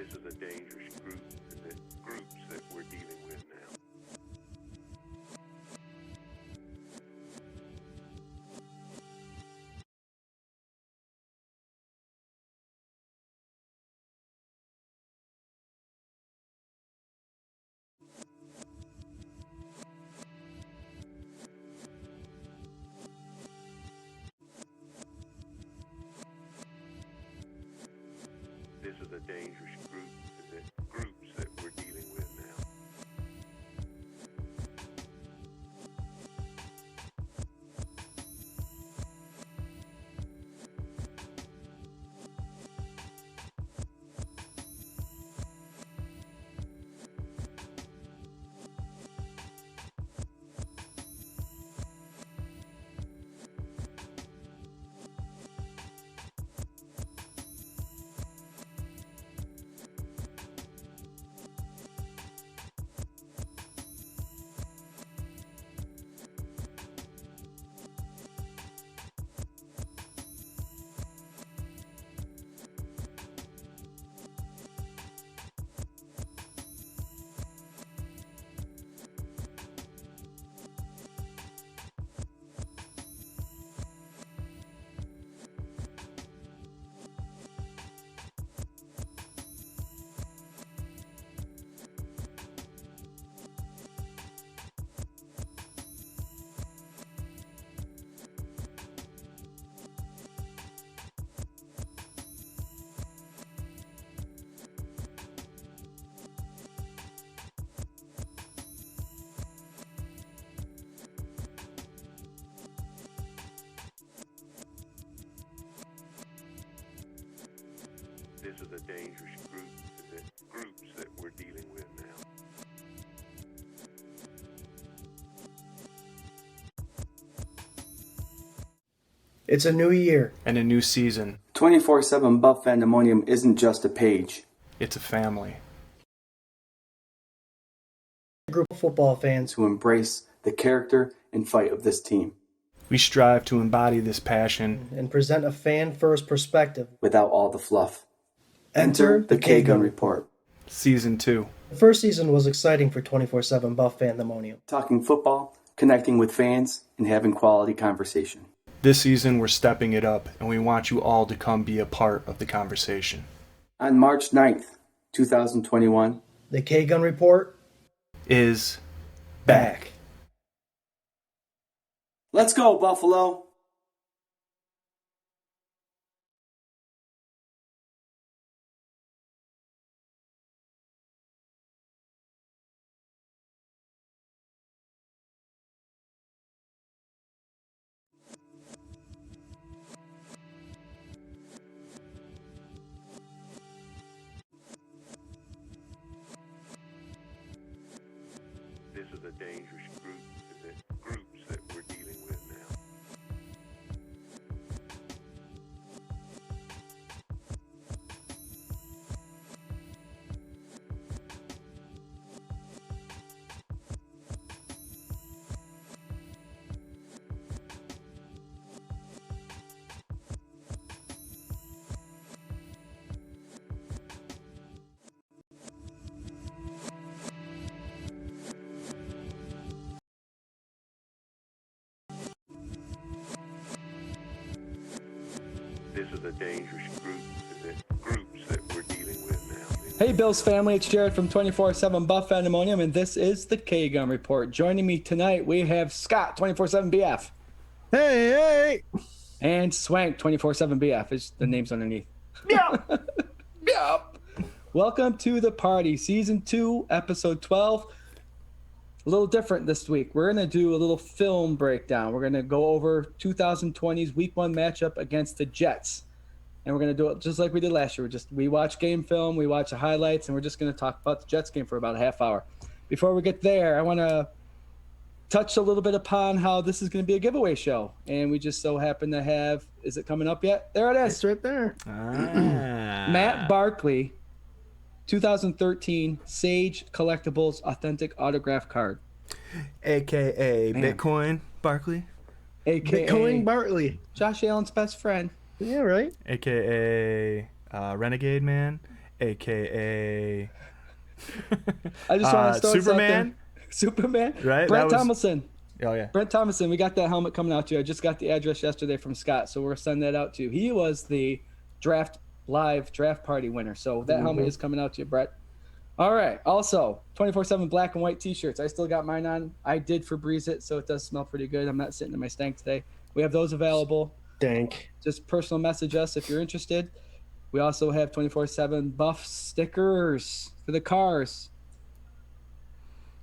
This is a dangerous groups that we're dealing with now. This is a dangerous groups that we're dealing with now. This is a dangerous groups that we're dealing with now. It's a new year. And a new season. 24/7 Buff Fandemonium isn't just a page. It's a family. A group of football fans To embrace the character and fight of this team We strive to embody this passion. and present a fan-first perspective. without all the fluff. Enter the K-Gun Report. Season 2. The first season was exciting for 24/7 Buff Fandemonium. Talking football, connecting with fans, and having quality conversation. This season, we're stepping it up, and we want you all to come be a part of the conversation. On March 9th, 2021, The K-Gun Report Is back. let's go, Buffalo! This is a dangerous groups that we're dealing with now. This is a dangerous groups that we're dealing with now. Hey Bills family, it's Jared from 24/7 Buff Fandemonium, and this is the K-Gun Report. Joining me tonight, we have Scott, 24/7 BF. Hey! And Swank, 24/7 BF, is the names underneath. Yep. Yep. Welcome to the party, Season 2, Episode 12. A little different this week. We're going to do a little film breakdown. We're going to go over 2020's Week 1 matchup against the Jets. And we're going to do it just like we did last year. We watch game film, we watch the highlights, and we're just going to talk about the Jets game for about a half hour. Before we get there, I want to touch a little bit upon how this is going to be a giveaway show. And we just so happen to have, is it coming up yet? There it is. It's right there. Matt Barkley, 2013 Sage Collectibles Authentic Autograph Card. AKA Man. Bitcoin Barkley. AKA Bitcoin Bartley. Josh Allen's best friend. Yeah, right? AKA Renegade Man. aka I just want to start Superman. Superman. Right? Brent That was- Thomason. Oh yeah. Brent Thomason, we got that helmet coming out to you. I just got the address yesterday from Scott, so we're sending that out to you. He was the live draft party winner, so that helmet is coming out to you, Brett. All right. Also, 24/7 black and white T-shirts. I still got mine on. I did Febreze it, so it does smell pretty good. I'm not sitting in my stank today. We have those available. Dank. Just personal message us if you're interested. We also have 24/7 buff stickers for the cars.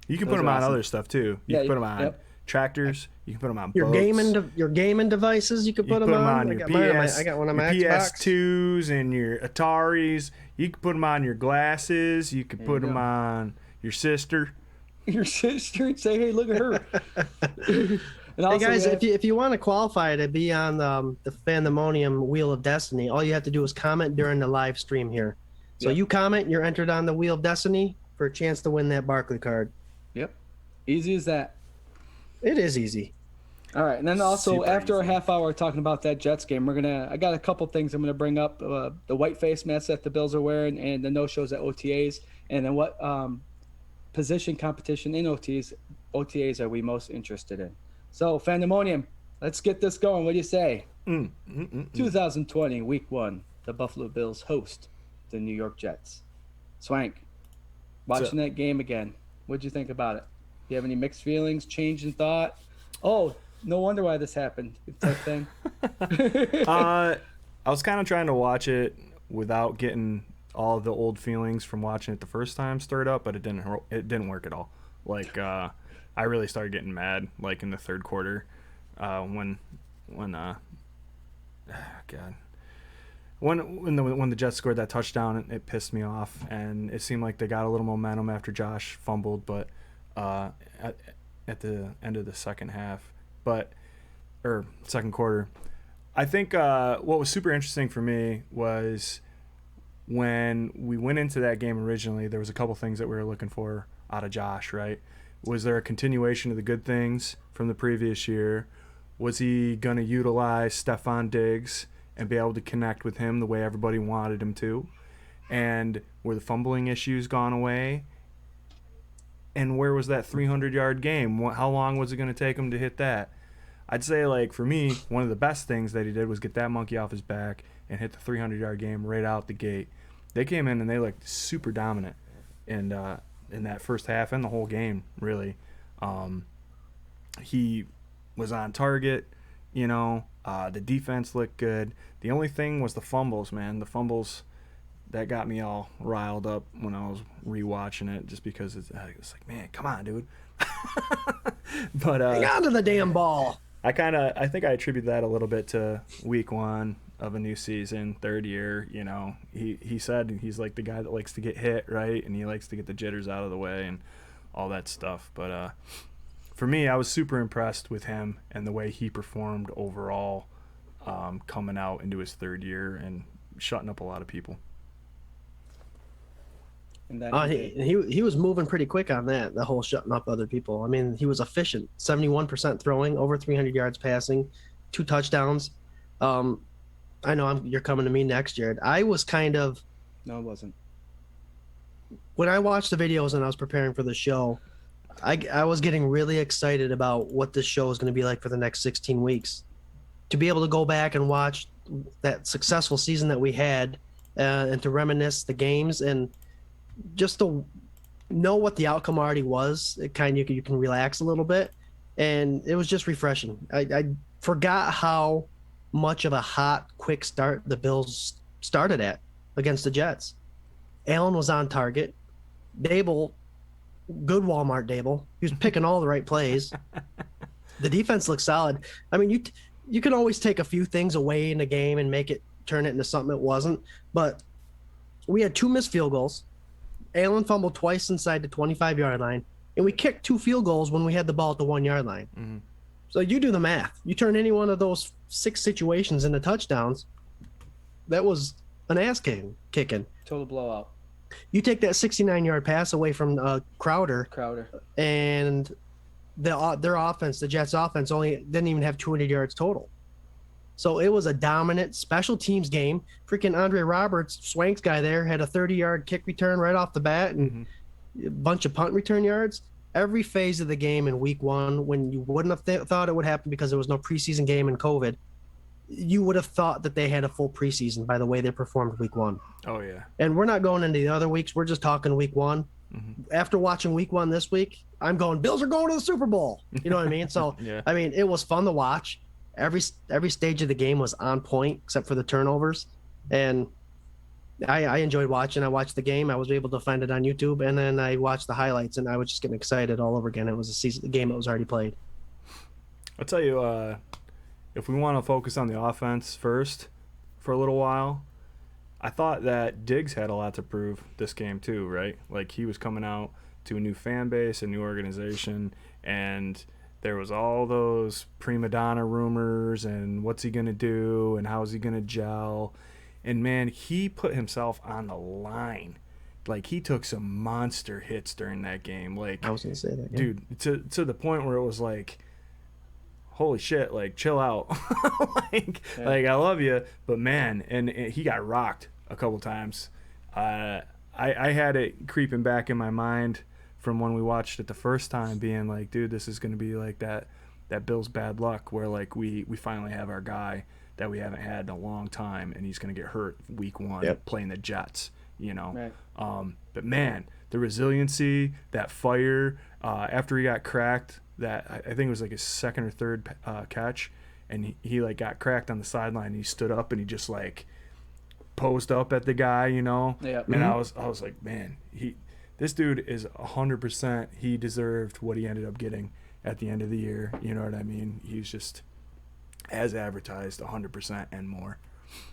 You can Those put them are on awesome. other stuff too. You Yeah, can put them on yep. tractors. You can put them on Your boats. gaming devices, you could You put can them on. your I got mine on PS. I got one on your my Xbox. PS2s and your Ataris. You can put them on your glasses. You can put you them go. on your sister. Your sister and say, "Hey, look at her." And Hey also guys, we have- if you want to qualify to be on the Fandemonium Wheel of Destiny, all you have to do is comment during the live stream here. So Yep. you comment, you're entered on the Wheel of Destiny for a chance to win that Barkley card. Yep, easy as that. It is easy. All right, and then also Super after a easy. half hour talking about that Jets game, I got a couple things I'm gonna bring up: the white face masks that the Bills are wearing, and the no shows at OTAs, and then what position competition in OTAs are we most interested in? So Fandemonium, let's get this going. What do you say? 2020 Week 1, the Buffalo Bills host the New York Jets. Swank, watching that game again, what'd you think about it? Do you have any mixed feelings, change in thought? Oh, no wonder why this happened, type thing. I was kind of trying to watch it without getting all the old feelings from watching it the first time stirred up, but it didn't work at all. Like I really started getting mad like in the third quarter when the Jets scored that touchdown. It pissed me off, and it seemed like they got a little momentum after Josh fumbled, but at the end of the second quarter. I think what was super interesting for me was when we went into that game originally, there was a couple things that we were looking for out of Josh, right? Was there a continuation of the good things from the previous year? Was he going to utilize Stephon Diggs and be able to connect with him the way everybody wanted him to? And were the fumbling issues gone away? And where was that 300-yard game? How long was it going to take him to hit that? I'd say, like, for me, one of the best things that he did was get that monkey off his back and hit the 300-yard game right out the gate. They came in and they looked super dominant in that first half and the whole game, really. He was on target, the defense looked good. The only thing was the fumbles, man. The fumbles, that got me all riled up when I was rewatching it, just because it's like, man, come on, dude. But Hang on to the damn ball. I think I attribute that a little bit to week 1 of a new season, third year. He said he's like the guy that likes to get hit, right? And he likes to get the jitters out of the way and all that stuff. But for me, I was super impressed with him and the way he performed overall, coming out into his third year and shutting up a lot of people. And then He was moving pretty quick on that, the whole shutting up other people. I mean, he was efficient. 71% throwing, over 300 yards passing, 2 touchdowns. I know you're coming to me next, Jared. I was no, it wasn't. when I watched the videos and I was preparing for the show, I was getting really excited about what this show is going to be like for the next 16 weeks. To be able to go back and watch that successful season that we had, and to reminisce the games, and just to know what the outcome already was, it kind of you can relax a little bit, and it was just refreshing. I forgot how much of a hot, quick start the Bills started at against the Jets. Allen was on target. Dable, good Walmart Dable. He was picking all the right plays. The defense looked solid. I mean, you can always take a few things away in a game and turn it into something it wasn't. But we had 2 missed field goals. Allen fumbled twice inside the 25-yard line, and we kicked 2 field goals when we had the ball at the 1-yard line. Mm-hmm. So you do the math. You turn any one of those 6 situations into touchdowns, that was an ass kicking. Total blowout. You take that 69-yard pass away from Crowder, and their offense, the Jets' offense, only didn't even have 200 yards total. So it was a dominant special teams game. Freaking Andre Roberts, Swank's guy there, had a 30-yard kick return right off the bat and a bunch of punt return yards. Every phase of the game in week one, when you wouldn't have thought it would happen because there was no preseason game and COVID, you would have thought that they had a full preseason by the way they performed week one. Oh, yeah. And we're not going into the other weeks. We're just talking week one. After watching week one this week, I'm going, Bills are going to the Super Bowl. You know what I mean? So, Yeah. I mean, it was fun to watch. Every stage of the game was on point except for the turnovers. And I enjoyed watching. I watched the game. I was able to find it on YouTube. And then I watched the highlights, and I was just getting excited all over again. It was a game that was already played. I'll tell you, if we want to focus on the offense first for a little while, I thought that Diggs had a lot to prove this game too, right? Like, he was coming out to a new fan base, a new organization, and there was all those prima donna rumors and what's he going to do and how's he going to gel. And, man, he put himself on the line. Like, he took some monster hits during that game. Like, I was going to say that. Yeah. Dude, to the point where it was like, holy shit, like, chill out. like, I love you, but man, and he got rocked a couple times. I had it creeping back in my mind from when we watched it the first time, being like, dude, this is going to be like that Bills bad luck where, like, we finally have our guy that we haven't had in a long time, and he's going to get hurt week one playing the Jets, you know. Right. But man, the resiliency, that fire, after he got cracked, that I think it was like his second or third catch, and he like got cracked on the sideline, and he stood up and he just like posed up at the guy, you know. Yeah. And I was like, man, this dude is 100%. He deserved what he ended up getting at the end of the year. You know what I mean? He's just as advertised, 100% and more.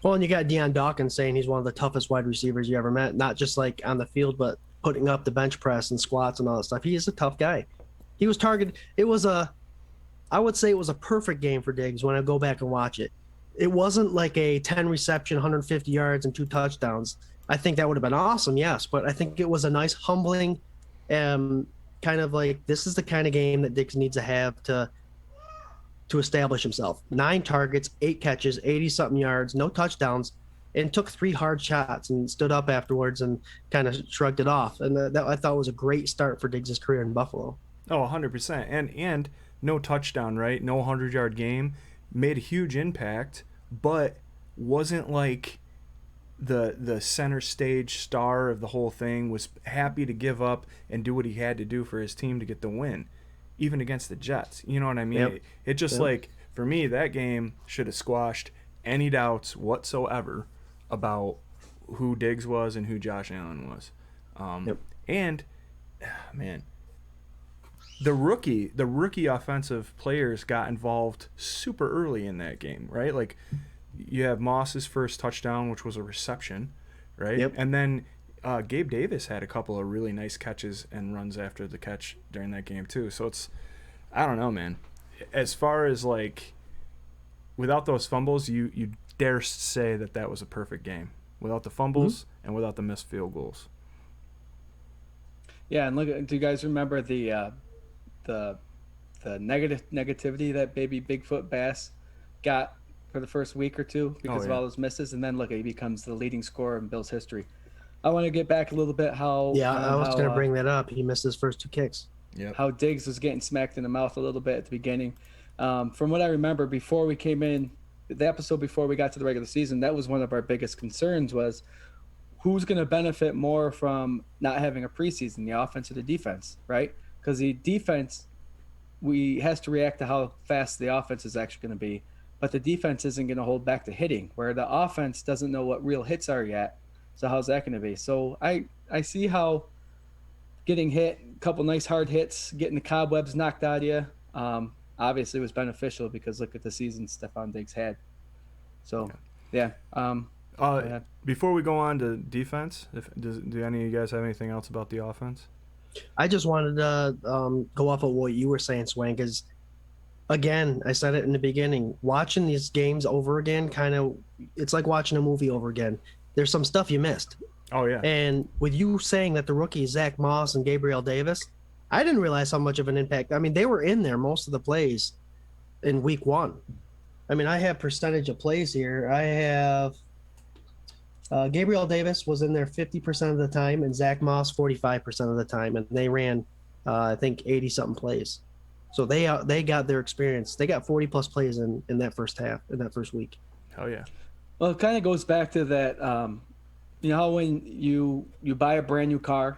Well, and you got Deion Dawkins saying he's one of the toughest wide receivers you ever met, not just like on the field, but putting up the bench press and squats and all that stuff. He is a tough guy. He was targeted. I would say it was a perfect game for Diggs when I go back and watch it. It wasn't like a 10 reception, 150 yards and 2 touchdowns. I think that would have been awesome, yes, but I think it was a nice, humbling, kind of like, this is the kind of game that Diggs needs to have to establish himself. 9 targets, 8 catches, 80-something yards, no touchdowns, and took 3 hard shots and stood up afterwards and kind of shrugged it off. And that I thought was a great start for Diggs' career in Buffalo. Oh, 100%. And no touchdown, right? No 100-yard game. Made a huge impact, but wasn't like the center stage star of the whole thing. Was happy to give up and do what he had to do for his team to get the win, even against the Jets. You know what I mean? Yep. It just like, for me, that game should have squashed any doubts whatsoever about who Diggs was and who Josh Allen was. And, man, the rookie offensive players got involved super early in that game, right? Like, you have Moss's first touchdown, which was a reception, right? Yep. And then Gabe Davis had a couple of really nice catches and runs after the catch during that game too. So it's, I don't know, man. As far as like, without those fumbles, you dare say that was a perfect game. Without the fumbles and without the missed field goals. Yeah, and look, do you guys remember the negativity that baby Bigfoot Bass got for the first week or two because of all those misses, and then look, he becomes the leading scorer in Bills history. I want to get back a little bit how I was going to bring that up. He missed his first 2 kicks. Yeah. How Diggs was getting smacked in the mouth a little bit at the beginning. From what I remember, before we came in, the episode before we got to the regular season, that was one of our biggest concerns, was who's going to benefit more from not having a preseason, the offense or the defense, right? Because the defense has to react to how fast the offense is actually going to be, but the defense isn't going to hold back the hitting, where the offense doesn't know what real hits are yet. So how's that going to be? So I see how getting hit, a couple nice hard hits, getting the cobwebs knocked out of you, obviously was beneficial, because look at the season Stephon Diggs had. So, yeah. Before we go on to defense, do any of you guys have anything else about the offense? I just wanted to go off of what you were saying, Swank, is, again, I said it in the beginning, watching these games over again, it's like watching a movie over again. There's some stuff you missed. Oh, yeah. And with you saying that the rookies, Zach Moss and Gabriel Davis, I didn't realize how much of an impact. I mean, they were in there most of the plays in week 1. I mean, I have percentage of plays here. I have Gabriel Davis was in there 50% of the time, and Zach Moss 45% of the time, and they ran, I think, 80 something plays. So they got their experience. They got 40 plus plays in that first half, in that first week. Hell yeah. Well, it kind of goes back to that. You know how when you buy a brand new car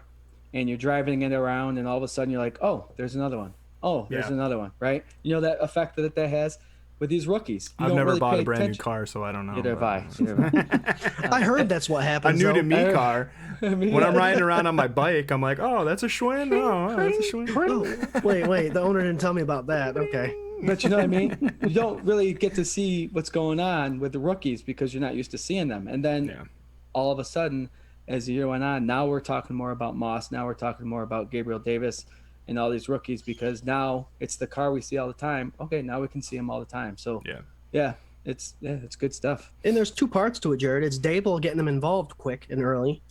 and you're driving it around, and all of a sudden you're like, oh, there's another one. Oh, there's Yeah. another one, right? You know that effect that has with these rookies. You I've don't never really bought pay a brand new attention. car, so I don't know. Neither have I. but- Neither have I. I heard that's what A happens. new to though. me car. I mean, When I'm yeah. riding around on my bike, I'm like, oh, that's a Schwinn? Oh, that's a Schwinn. Oh, wait. The owner didn't tell me about that. Okay. But you know what I mean? You don't really get to see what's going on with the rookies because you're not used to seeing them. And then Yeah. all of a sudden, as the year went on, now we're talking more about Moss. Now we're talking more about Gabriel Davis and all these rookies because now it's the car we see all the time. Okay, now we can see them all the time. So Yeah. it's good stuff. And there's two parts to it, Jared. It's Dable getting them involved quick and early,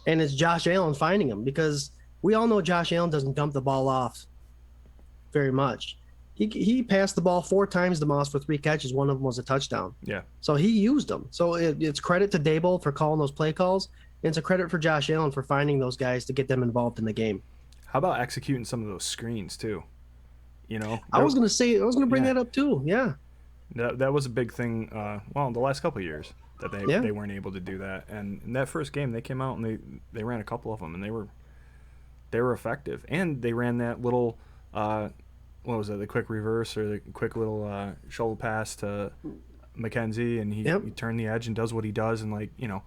and it's Josh Allen finding them, because we all know Josh Allen doesn't dump the ball off very much. He passed the ball 4 times to Moss for 3 catches. One of them was a touchdown. Yeah. So he used them. So it's credit to Dable for calling those play calls, and it's a credit for Josh Allen for finding those guys to get them involved in the game. How about executing some of those screens, too? You know? I was gonna bring Yeah. that up too. Yeah. That was a big thing, the last couple of years that they weren't able to do that. And in that first game, they came out and they ran a couple of them, and they were effective. And they ran that little, what was it, the quick reverse or the quick little shoulder pass to McKenzie, and he turned the edge and does what he does. And, like, you know,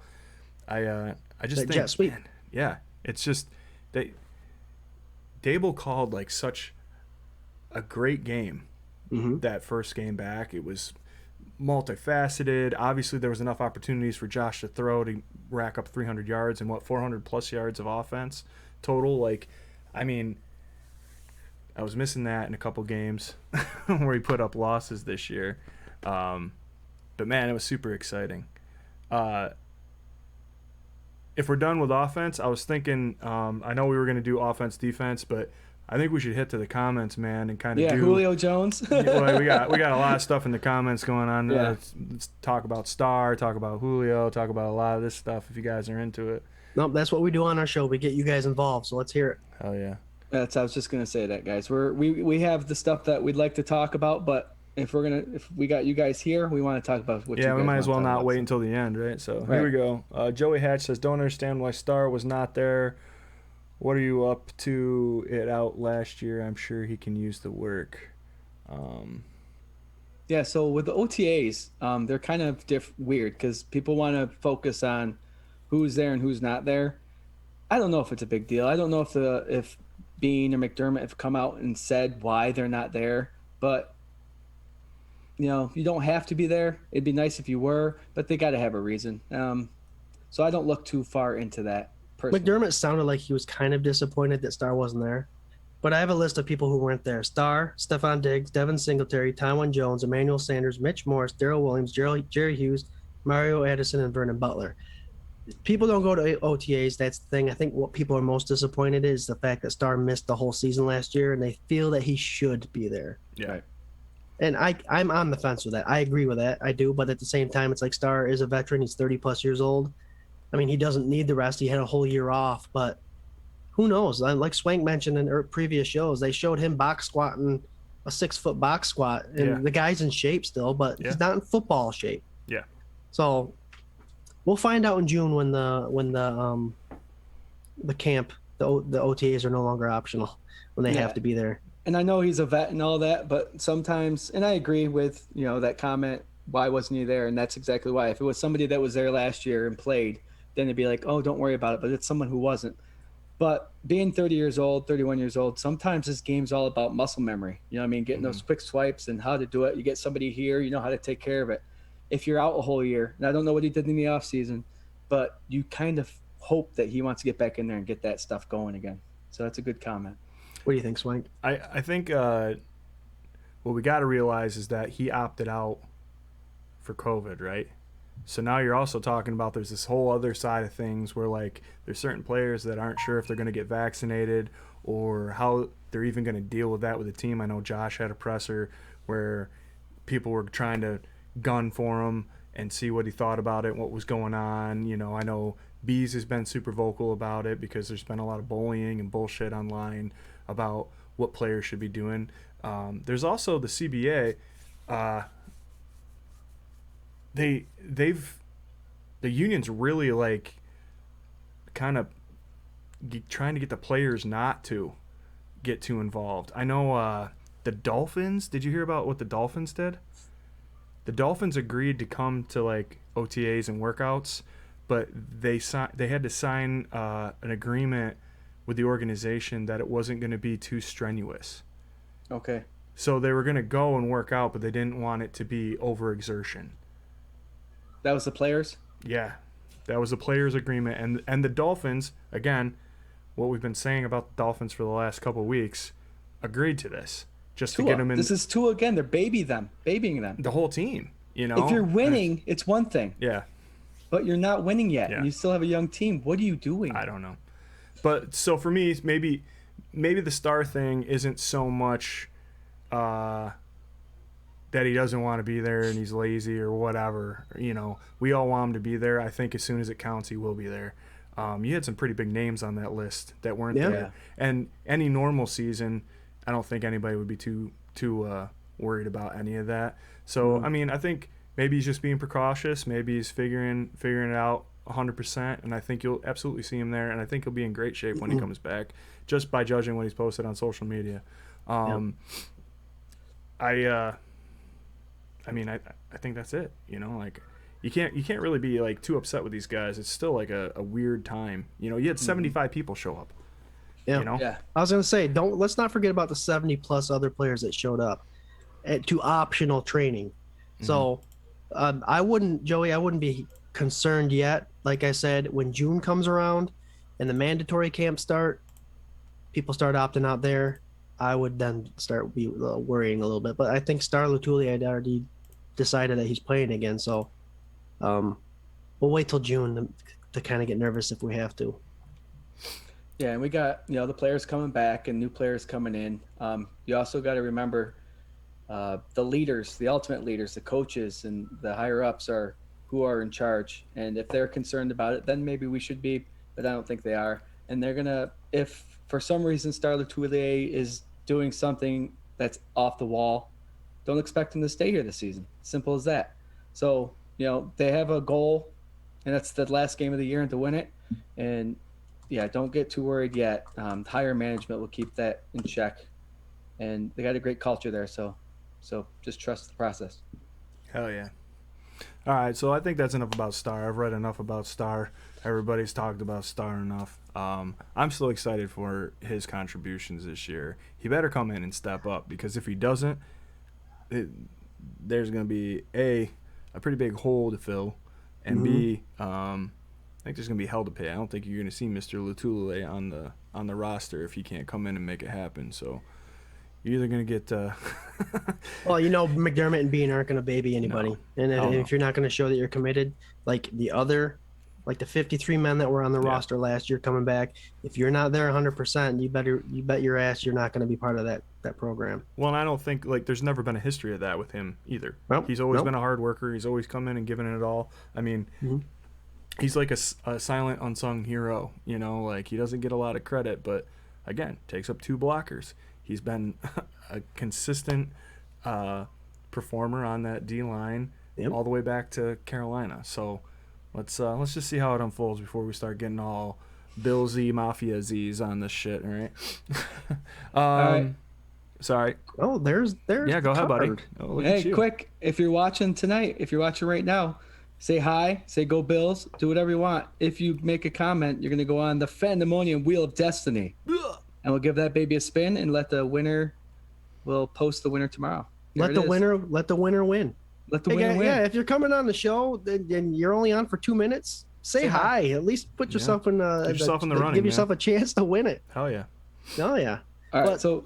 I just That think, jet sweep. man, yeah, it's just Dable called, like, such a great game. That first game back. It was multifaceted. Obviously, there was enough opportunities for Josh to throw to rack up 300 yards and 400 plus yards of offense total. Like, I mean, I was missing that in a couple games where he put up losses this year. But man, it was super exciting. If we're done with offense, I was thinking, I know we were going to do offense, defense, but I think we should hit to the comments, man, and kind of do. Julio Jones. Well, we got a lot of stuff in the comments going on. Yeah. Let's talk about Star, talk about Julio, talk about a lot of this stuff if you guys are into it. Nope, that's what we do on our show. We get you guys involved, so let's hear it. Hell yeah. I was just gonna say that, guys. We have the stuff that we'd like to talk about, but if we got you guys here, we want to talk about what. Yeah, you we guys might as wanna well talk not about. wait until the end, right? So Right. here we go. Joey Hatch says, "Don't understand why Star was not there. What are you up to it out last year? I'm sure he can use the work." Yeah, so with the OTAs, they're kind of weird because people want to focus on who's there and who's not there. I don't know if it's a big deal. I don't know if Bean or McDermott have come out and said why they're not there, but you know, you don't have to be there. It'd be nice if you were, but they got to have a reason. So I don't look too far into that. Personally. McDermott sounded like he was kind of disappointed that Star wasn't there. But I have a list of people who weren't there. Star, Stephon Diggs, Devin Singletary, Tywan Jones, Emmanuel Sanders, Mitch Morse, Darrell Williams, Jerry Hughes, Mario Addison, and Vernon Butler. People don't go to OTAs. That's the thing. I think what people are most disappointed is the fact that Star missed the whole season last year, and they feel that he should be there. Yeah. Right. And I'm on the fence with that. I agree with that. I do. But at the same time, it's like Star is a veteran. He's 30-plus years old. I mean, he doesn't need the rest. He had a whole year off, but who knows? Like Swank mentioned in previous shows, they showed him box squatting a 6-foot box squat, and the guy's in shape still, but he's not in football shape. Yeah. So we'll find out in June when the camp, the OTAs are no longer optional, when they have to be there. And I know he's a vet and all that, but sometimes, and I agree with, you know, that comment, why wasn't he there? And that's exactly why. If it was somebody that was there last year and played, then it'd be like, oh, don't worry about it. But it's someone who wasn't. But being 30 years old, 31 years old, sometimes this game's all about muscle memory. You know what I mean? Getting those quick swipes and how to do it. You get somebody here, you know how to take care of it. If you're out a whole year, and I don't know what he did in the offseason, but you kind of hope that he wants to get back in there and get that stuff going again. So that's a good comment. What do you think, Swank? I think what we got to realize is that he opted out for COVID, right? So now you're also talking about there's this whole other side of things where, like, there's certain players that aren't sure if they're going to get vaccinated or how they're even going to deal with that with the team. I know Josh had a presser where people were trying to gun for him and see what he thought about it, what was going on. You know, I know Bees has been super vocal about it because there's been a lot of bullying and bullshit online about what players should be doing. There's also the CBA. The union's really like kind of trying to get the players not to get too involved. I know the Dolphins. Did you hear about what the Dolphins did? The Dolphins agreed to come to like OTAs and workouts, but they had to sign an agreement with the organization that it wasn't going to be too strenuous. Okay. So they were going to go and work out, but they didn't want it to be overexertion. That was the players? Yeah, that was the players' agreement. And the Dolphins, again, what we've been saying about the Dolphins for the last couple of weeks, agreed to this. Just to get them in. This is Tua again. They're babying them. The whole team, you know? If you're winning, it's one thing. Yeah. But you're not winning yet. Yeah. And you still have a young team. What are you doing? I don't know. But so for me, maybe the star thing isn't so much that he doesn't want to be there and he's lazy or whatever. You know, we all want him to be there. I think as soon as it counts, he will be there. You had some pretty big names on that list that weren't there. And any normal season, I don't think anybody would be too worried about any of that. So, I mean, I think maybe he's just being precautious. Maybe he's figuring it out 100%, and I think you'll absolutely see him there, and I think he'll be in great shape when he comes back, just by judging what he's posted on social media. I mean, I think that's it. You know, like you can't really be like too upset with these guys. It's still like a weird time. You know, you had 75 people show up. Yeah. You know? Yeah. I was gonna say, let's not forget about the 70 plus other players that showed up to optional training. So I wouldn't be concerned yet. Like I said, when June comes around and the mandatory camps start, people start opting out there. I would then start worrying a little bit. But I think Star Lotulelei had already decided that he's playing again. So we'll wait till June to kind of get nervous if we have to. Yeah, and we got, the players coming back and new players coming in. You also got to remember the leaders, the ultimate leaders, the coaches and the higher ups are who are in charge. And if they're concerned about it, then maybe we should be, but I don't think they are. And they're going to, if for some reason Star Lotulelei is doing something that's off the wall, don't expect him to stay here this season. Simple as that. So, they have a goal, and that's the last game of the year and to win it. And yeah, don't get too worried yet. Higher management will keep that in check, and they got a great culture there. So just trust the process. Hell yeah. All right, so I think that's enough about Star. I've read enough about Star. Everybody's talked about Star enough. I'm still excited for his contributions this year. He better come in and step up, because if he doesn't, there's going to be a pretty big hole to fill, and B, I think there's going to be hell to pay. I don't think you're going to see Mr. Lotulelei on the roster if he can't come in and make it happen. So you're either going to get Well, McDermott and Bean aren't going to baby anybody. No. And if you're not going to show that you're committed, like the 53 men that were on the roster last year coming back, if you're not there 100%, you bet your ass you're not going to be part of that program. Well, and I don't think, there's never been a history of that with him either. Nope. He's always been a hard worker. He's always come in and given it all. I mean, he's like a silent, unsung hero. He doesn't get a lot of credit, but again, takes up 2 blockers. He's been a consistent performer on that D line all the way back to Carolina. So let's just see how it unfolds before we start getting all Bill Z Mafia Z's on this shit. All right. All right. Sorry. Oh, there's Yeah, go ahead, buddy. card. Oh, look at Hey, you. quick, if you're watching tonight, if you're watching right now, say hi, say go Bills, do whatever you want. If you make a comment, you're going to go on the Fandemonium Wheel of Destiny. And we'll give that baby a spin and we'll post the winner tomorrow. Let the winner win. Let the winner win. Yeah, if you're coming on the show and you're only on for 2 minutes, say hi. At least put yourself in yourself in the running, give yourself a chance to win it. Hell yeah. Oh yeah. All right, But- so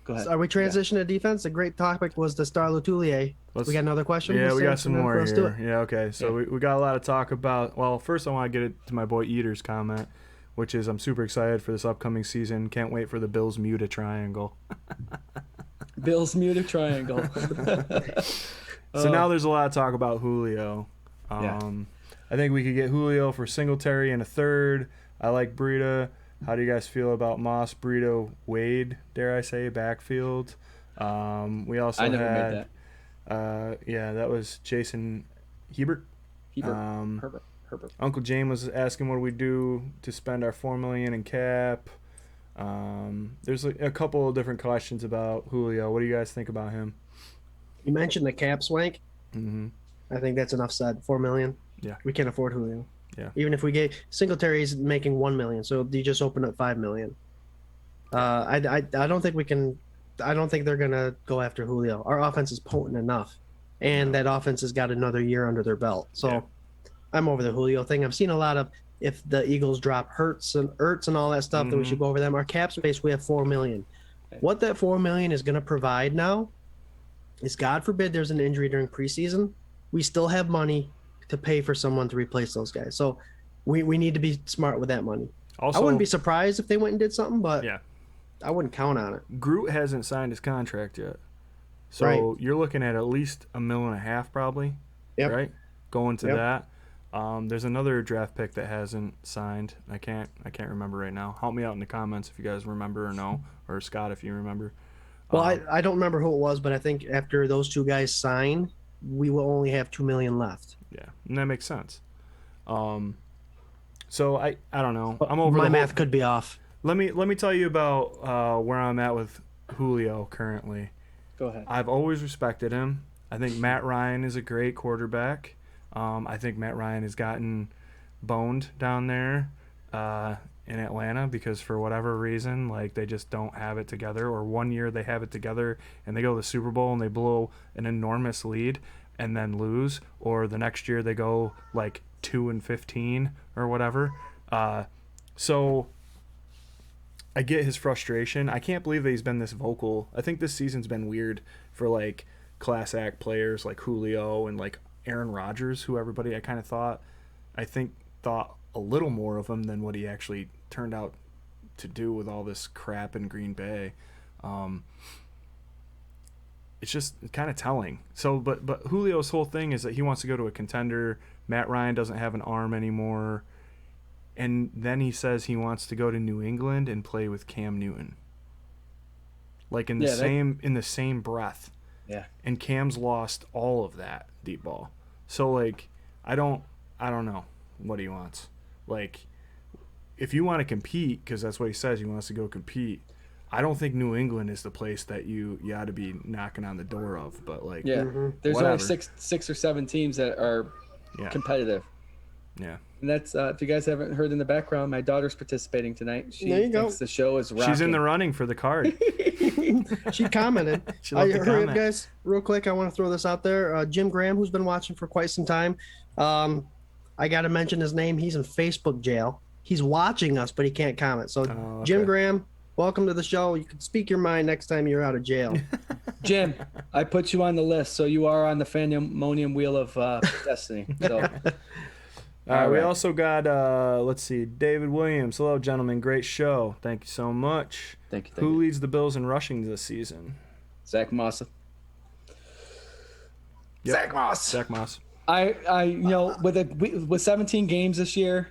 go ahead. Are we transitioning to defense? A great topic was the Star Lotulelei. We got another question? Yeah, Let's we save got some that more for us to do here. it. Yeah, okay. So we got a lot to talk about. Well, first I want to get it to my boy Eater's comment, which is I'm super excited for this upcoming season. Can't wait for the Bills Muta triangle. Bill's Muta Triangle. So now there's a lot of talk about Julio. Yeah. I think we could get Julio for Singletary in a third. I like Breida. How do you guys feel about Moss, Breida, Wade, dare I say, backfield? We also I never had, made that. that was Jason Hebert. Herbert. Uncle James was asking what do we do to spend our $4 million in cap. There's a couple of different questions about Julio. What do you guys think about him? You mentioned the cap, Swank. Mm-hmm. I think that's enough said. $4 million. Yeah. We can't afford Julio. Yeah. Even if we get Singletary's making $1 million, so you just open up $5 million. I don't think we can. I don't think they're gonna go after Julio. Our offense is potent enough, and that offense has got another year under their belt. So Yeah. I'm over the Julio thing. I've seen a lot of if the Eagles drop Ertz and all that stuff that we should go over them. Our cap space, we have $4 million. What that $4 million is going to provide now is, God forbid there's an injury during preseason, we still have money to pay for someone to replace those guys. So we need to be smart with that money. Also, I wouldn't be surprised if they went and did something, but yeah, I wouldn't count on it. Groot hasn't signed his contract yet, so Right. you're looking at least $1.5 million probably. Yep. Right, going to Yep. that. There's another draft pick that hasn't signed. I can't remember right now. Help me out in the comments if you guys remember or know, or Scott if you remember. Well, I don't remember who it was, but I think after those two guys sign, we will only have $2 million left. Yeah, and that makes sense. So I don't know. I'm over My the math could be off. Let me tell you about where I'm at with Julio currently. Go ahead. I've always respected him. I think Matt Ryan is a great quarterback. I think Matt Ryan has gotten boned down there in Atlanta because for whatever reason, like they just don't have it together. Or one year they have it together and they go to the Super Bowl and they blow an enormous lead and then lose. Or the next year they go like 2-15 or whatever. So I get his frustration. I can't believe that he's been this vocal. I think this season's been weird for like class act players like Julio and like Aaron Rodgers, who everybody I kind of thought a little more of him than what he actually turned out to do with all this crap in Green Bay. It's just kind of telling. So, but Julio's whole thing is that he wants to go to a contender. Matt Ryan doesn't have an arm anymore. And then he says he wants to go to New England and play with Cam Newton. Like in the same breath. Yeah. And Cam's lost all of that deep ball. So like I don't know what he wants. Like if you want to compete, because that's what he says, he wants to go compete. I don't think New England is the place that you ought to be knocking on the door of. But like Yeah. There's whatever. only six or seven teams that are competitive. Yeah. And that's if you guys haven't heard in the background, my daughter's participating tonight. She There you go. thinks the show is rocking. She's in the running for the card. She commented. She left a Hurry up, comment. guys, real quick. I want to throw this out there. Jim Graham, who's been watching for quite some time. I got to mention his name. He's in Facebook jail. He's watching us, but he can't comment. So, Oh, okay. Jim Graham, welcome to the show. You can speak your mind next time you're out of jail. Jim, I put you on the list, so you are on the Fandemonium wheel of destiny. So We right. also got, let's see, David Williams. Hello, gentlemen. Great show. Thank you so much. Thank you. Who leads the Bills in rushing this season? Zach Moss. Yep. Zach Moss. Zach Moss. With 17 games this year,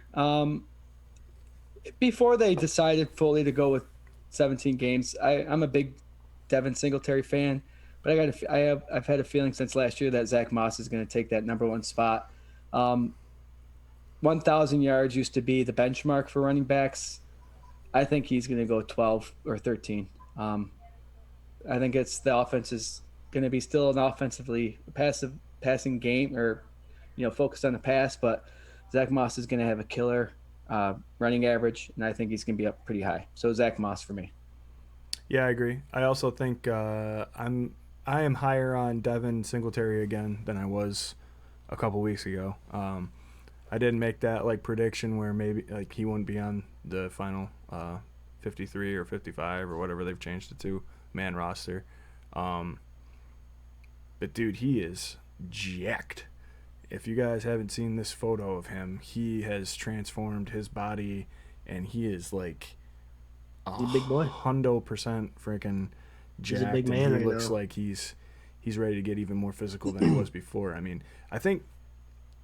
before they decided fully to go with 17 games, I'm a big Devin Singletary fan, but I've had a feeling since last year that Zach Moss is going to take that number one spot. 1,000 yards used to be the benchmark for running backs. I think he's going to go 12 or 13. I think the offense is going to be still an offensively passing game, or focused on the pass, but Zach Moss is going to have a killer running average, and I think he's going to be up pretty high. So Zach Moss for me. Yeah, I agree. I also think I am higher on Devin Singletary again than I was a couple weeks ago. I didn't make that like prediction where maybe like he wouldn't be on the final 53 or 55 or whatever they've changed it to man roster. But dude, he is jacked. If you guys haven't seen this photo of him, he has transformed his body, and he is like He's a big boy. 100% freaking jacked, a big and man he right looks now. like he's ready to get even more physical than he was before. I mean, I think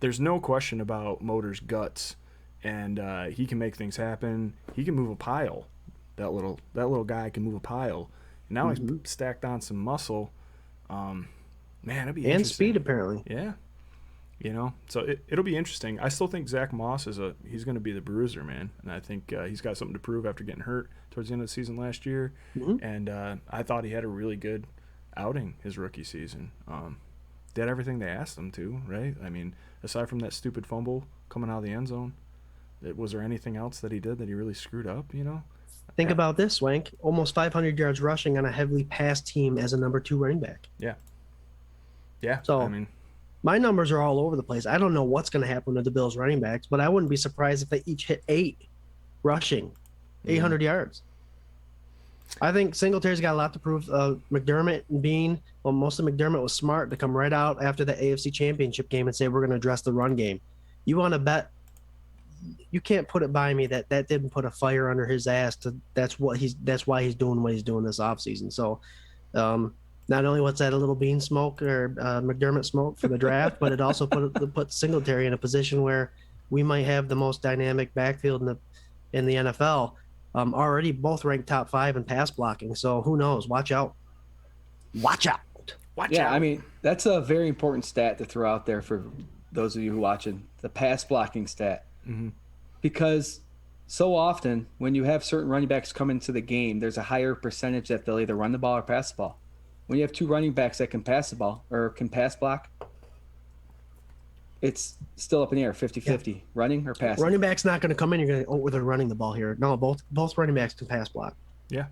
there's no question about Motor's guts, and he can make things happen. He can move a pile. That little guy can move a pile. And now he's stacked on some muscle. Man, it'd be And interesting. speed, apparently. Yeah. So it'll be interesting. I still think Zach Moss he's going to be the bruiser, man. And I think he's got something to prove after getting hurt towards the end of the season last year. And I thought he had a really good outing his rookie season. Did everything they asked him to, right? I mean, aside from that stupid fumble coming out of the end zone, was there anything else that he did that he really screwed up, Think about this, Swank. Almost 500 yards rushing on a heavily passed team as a number 2 running back. Yeah, So, I mean, my numbers are all over the place. I don't know what's going to happen to the Bills running backs, but I wouldn't be surprised if they each hit 8 rushing, 800 yards. I think Singletary's got a lot to prove. McDermott and Bean, well, mostly McDermott was smart to come right out after the AFC Championship game and say, we're going to address the run game. You want to bet? You can't put it by me that didn't put a fire under his ass. That's why he's doing what he's doing this offseason. So, not only was that a little Bean smoke or McDermott smoke for the draft, but it also put Singletary in a position where we might have the most dynamic backfield in the NFL. Already both ranked top 5 in pass blocking. So who knows? Watch out. Watch out. watch Yeah, out. I mean, that's a very important stat to throw out there for those of you who are watching, the pass blocking stat. Because so often when you have certain running backs come into the game, there's a higher percentage that they'll either run the ball or pass the ball. When you have 2 running backs that can pass the ball or can pass block, it's still up in the air, 50-50, running or passing. Running back's not going to come in. You're going to, they're running the ball here. No, both running backs can pass block. Yeah.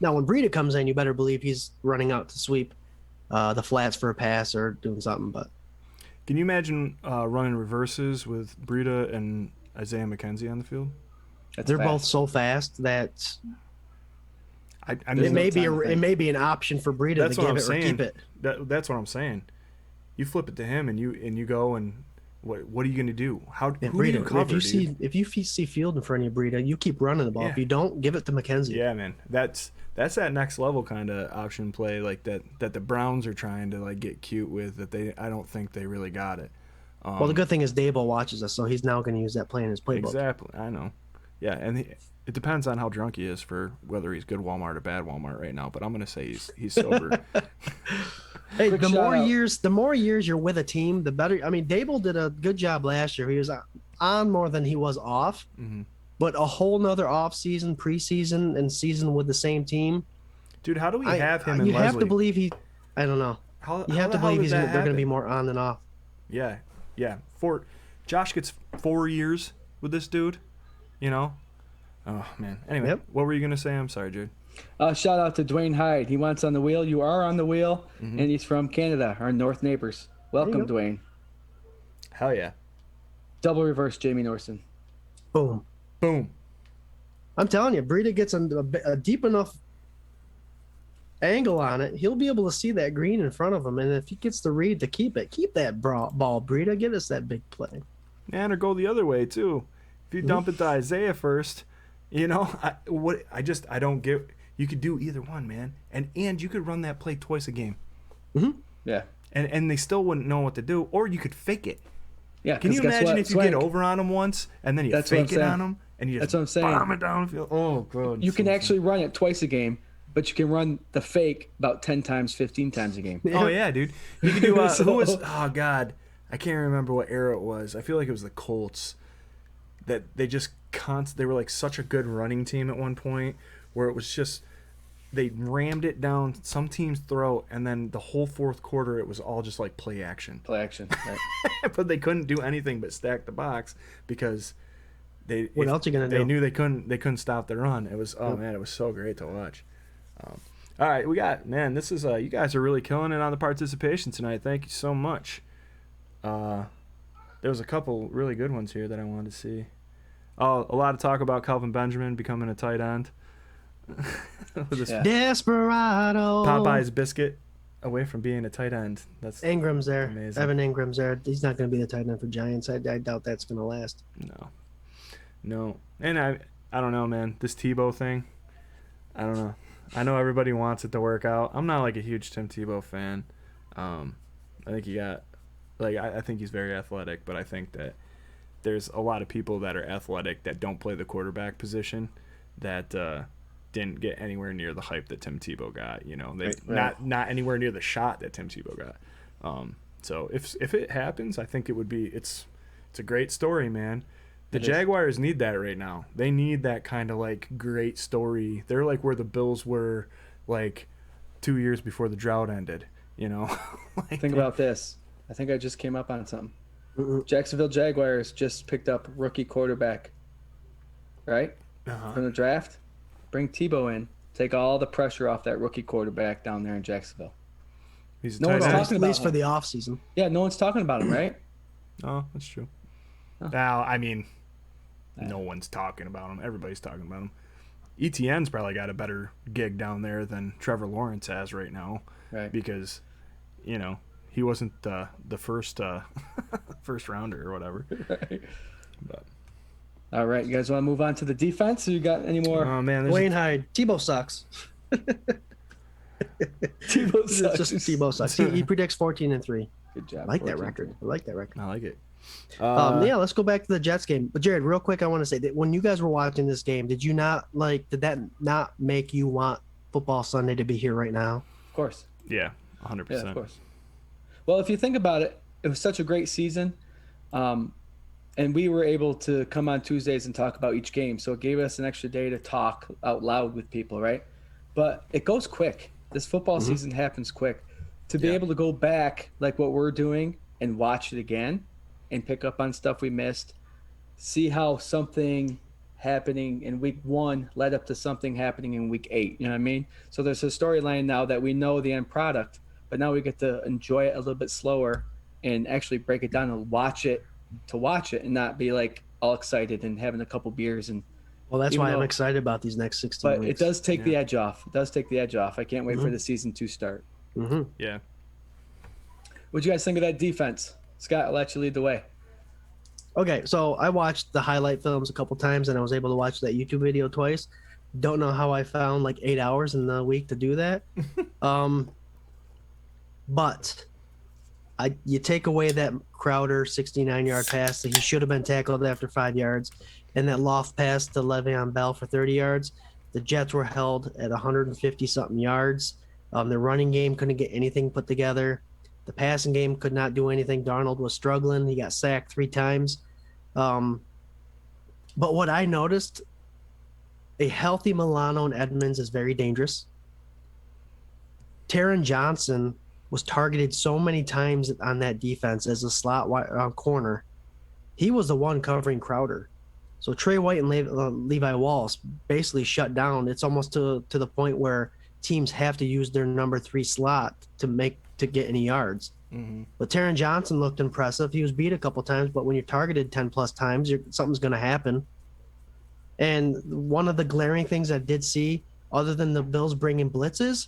Now, when Breida comes in, you better believe he's running out to sweep the flats for a pass or doing something. But Can you imagine running reverses with Breida and Isaiah McKenzie on the field? That's they're fast. both so fast that I it mean, may no be time to think. an option for Breida that's to what give I'm it saying. or keep it. That's what I'm saying. You flip it to him, and you go and what are you going to do? And Who do you Breida, cover, if you see field in front of you, Breida, you keep running the ball. Yeah. If you don't, give it to McKenzie. Yeah, man. That's that next level kind of option play like that the Browns are trying to like get cute with that I don't think they really got it. Well, the good thing is Dable watches us, so he's now going to use that play in his playbook. Exactly. I know. Yeah, and it depends on how drunk he is for whether he's good Walmart or bad Walmart right now, but I'm going to say he's sober. Hey, Quick the shout-out. more years you're with a team, the better. I mean, Dable did a good job last year. He was on more than he was off, but a whole nother off season, preseason, and season with the same team. Dude, how do we have him and You Leslie? have to believe he. I don't know. You have to believe they're going to be more on than off. Yeah. Josh gets 4 years with this dude, Oh man. Anyway, Yep. What were you gonna say? I'm sorry, Jude. Shout out to Dwayne Hyde. He wants on the wheel. You are on the wheel, and he's from Canada, our north neighbors. Welcome, go. Dwayne. Hell yeah. Double reverse Jamie Norson. Boom. Boom. I'm telling you, Breida gets a deep enough angle on it, he'll be able to see that green in front of him. And if he gets the read to keep that ball, Breida, get us that big play. And or go the other way too. If you dump it to Isaiah first, I don't get. You could do either one, man, and you could run that play twice a game, Yeah. and they still wouldn't know what to do, or you could fake it. Yeah. Can you 'cause guess imagine what? if you get Swank, over on them once and then you That's what I'm fake it on saying. them and you just That's what I'm saying. bomb it downfield? Oh god. You can actually run it twice a game, but you can run the fake about 10 times, 15 times a game. Oh yeah, dude. You can do. So- Who was? Oh god, I can't remember what era it was. I feel like it was the Colts. That they just they were like such a good running team at one point, where it was just they rammed it down some team's throat, and then the whole fourth quarter it was all just like play action. Play action. Right. But they couldn't do anything but stack the box because What else you gonna they do? knew they couldn't stop the run. It was man, it was so great to watch. All right, this is you guys are really killing it on the participation tonight. Thank you so much. There was a couple really good ones here that I wanted to see. Oh, a lot of talk about Calvin Benjamin becoming a tight end. With this Yeah. Desperado. Popeye's biscuit away from being a tight end. That's Ingram's there. Amazing. Evan Ingram's there. He's not going to be the tight end for Giants. I doubt that's going to last. no. And I don't know, man. This Tebow thing, I don't know. I know everybody wants it to work out. I'm not like a huge Tim Tebow fan. I think I think he's very athletic, but I think that there's a lot of people that are athletic that don't play the quarterback position that didn't get anywhere near the hype that Tim Tebow got. You know, not anywhere near the shot that Tim Tebow got. So if it happens, I think it's a great story, man. The Jaguars need that right now. They need that kind of like great story. They're like where the Bills were like 2 years before the drought ended, you know? Think about this. I think I just came up on something. Jacksonville Jaguars just picked up rookie quarterback, right? From the draft. Bring Tebow in. Take all the pressure off that rookie quarterback down there in Jacksonville. He's No one's talking At about least for him. the offseason. Yeah, no one's talking about him, right? Oh, that's true. Now, I mean, no one's talking about him. Everybody's talking about him. ETN's probably got a better gig down there than Trevor Lawrence has right now. Right. Because, you know, he wasn't the first first rounder or whatever. Right. But All right, you guys want to move on to the defense? Or you got any more? oh man, Wayne Hyde. Tebow sucks. Tebow It's sucks. just Tebow sucks. He predicts 14-3. Good job. I like that 14. record. I like that record. I like it. Yeah, let's go back to the Jets game. But Jared, real quick, I want to say that when you guys were watching this game, did that not make you want Football Sunday to be here right now? Of course. Yeah, 100%. Yeah, of course. Well, if you think about it, it was such a great season. And we were able to come on Tuesdays and talk about each game. So it gave us an extra day to talk out loud with people, right? But it goes quick. This football season happens quick. To be able to go back like what we're doing and watch it again and pick up on stuff we missed, see how something happening in week 1 led up to something happening in week 8. You know what I mean? So there's a storyline now that we know the end product, but now we get to enjoy it a little bit slower and actually break it down and watch it and not be like all excited and having a couple beers. And Well, that's Even why I'm though- excited about these next 16 but weeks. it does take the edge off. It does take the edge off. I can't wait for the season to start. Mm-hmm. Yeah. What'd you guys think of that defense? Scott, I'll let you lead the way. Okay, so I watched the highlight films a couple times, and I was able to watch that YouTube video twice. Don't know how I found like 8 hours in the week to do that. But you take away that Crowder 69-yard pass that he should have been tackled after 5 yards, and that loft pass to Le'Veon Bell for 30 yards. The Jets were held at 150-something yards. The running game couldn't get anything put together. The passing game could not do anything. Darnold was struggling. He got sacked 3 times. But what I noticed, a healthy Milano and Edmonds is very dangerous. Taron Johnson was targeted so many times on that defense as a slot corner. He was the one covering Crowder. So Trey White and Levi Wallace basically shut down. It's almost to the point where teams have to use their number 3 slot to get any yards. Mm-hmm. But Taron Johnson looked impressive. He was beat a couple times, but when you're targeted 10 plus times, something's going to happen. And one of the glaring things I did see, other than the Bills bringing blitzes,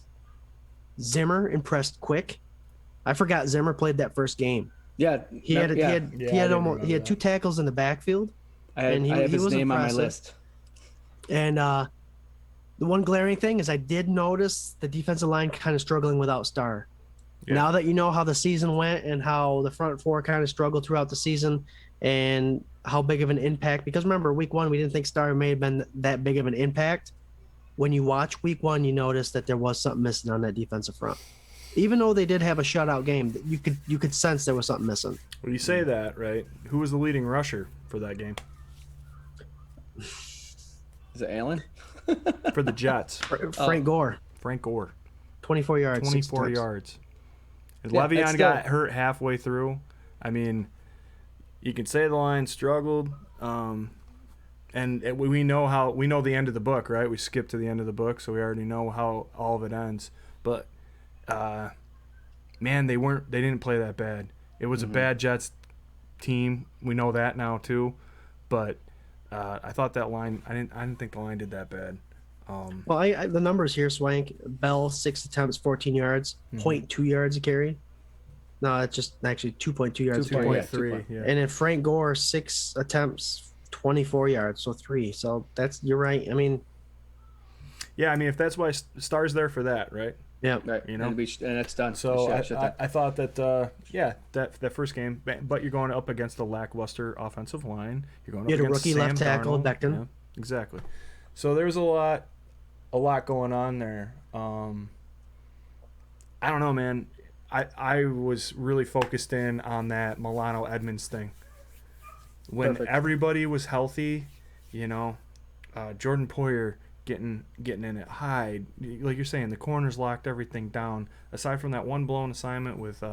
Zimmer impressed quick. I forgot Zimmer played that first game. Yeah, He had I didn't remember 2 tackles in the backfield. I have he his was name on my impressive. list. And the one glaring thing is I did notice the defensive line kind of struggling without Starr. Yeah. Now that you know how the season went and how the front 4 kind of struggled throughout the season and how big of an impact, because remember week 1 we didn't think Starr may have been that big of an impact. When you watch week 1, you notice that there was something missing on that defensive front. Even though they did have a shutout game, you could sense there was something missing. Well, you say that, right? Who was the leading rusher for that game? Is it Allen? For the Jets. Frank Gore, Frank Gore. 24 yards. 6 24 attempts. yards. And Yeah, that's Le'Veon still- got hurt halfway through. I mean, you can say the line struggled, and we know the end of the book, right? We skipped to the end of the book, so we already know how all of it ends. But man, they didn't play that bad. It was a bad Jets team. We know that now too. But I thought that line. I didn't think the line did that bad. Well, the numbers here, Swank. Bell, 6 attempts, 14 yards, 0.2 yards a carry. No, it's just actually 2.2 yards. 2.3. Yeah. And then Frank Gore, 6 attempts, 24 yards, so 3. So you're right. I mean, yeah, I mean, if that's why Star's there for that, right? Yeah. Right. You know? and it's done. So Shut that. I thought that that first game, but you're going up against a lackluster offensive line. You're going up You had a against rookie Sam left tackle, Darnold. Becton. Yeah, exactly. So there's a lot going on there. I don't know, man. I was really focused in on that Milano Edmonds thing. When Perfect. everybody was healthy, Jordan Poyer getting in it, Hyde, like you're saying, the corners locked everything down. Aside from that one blown assignment with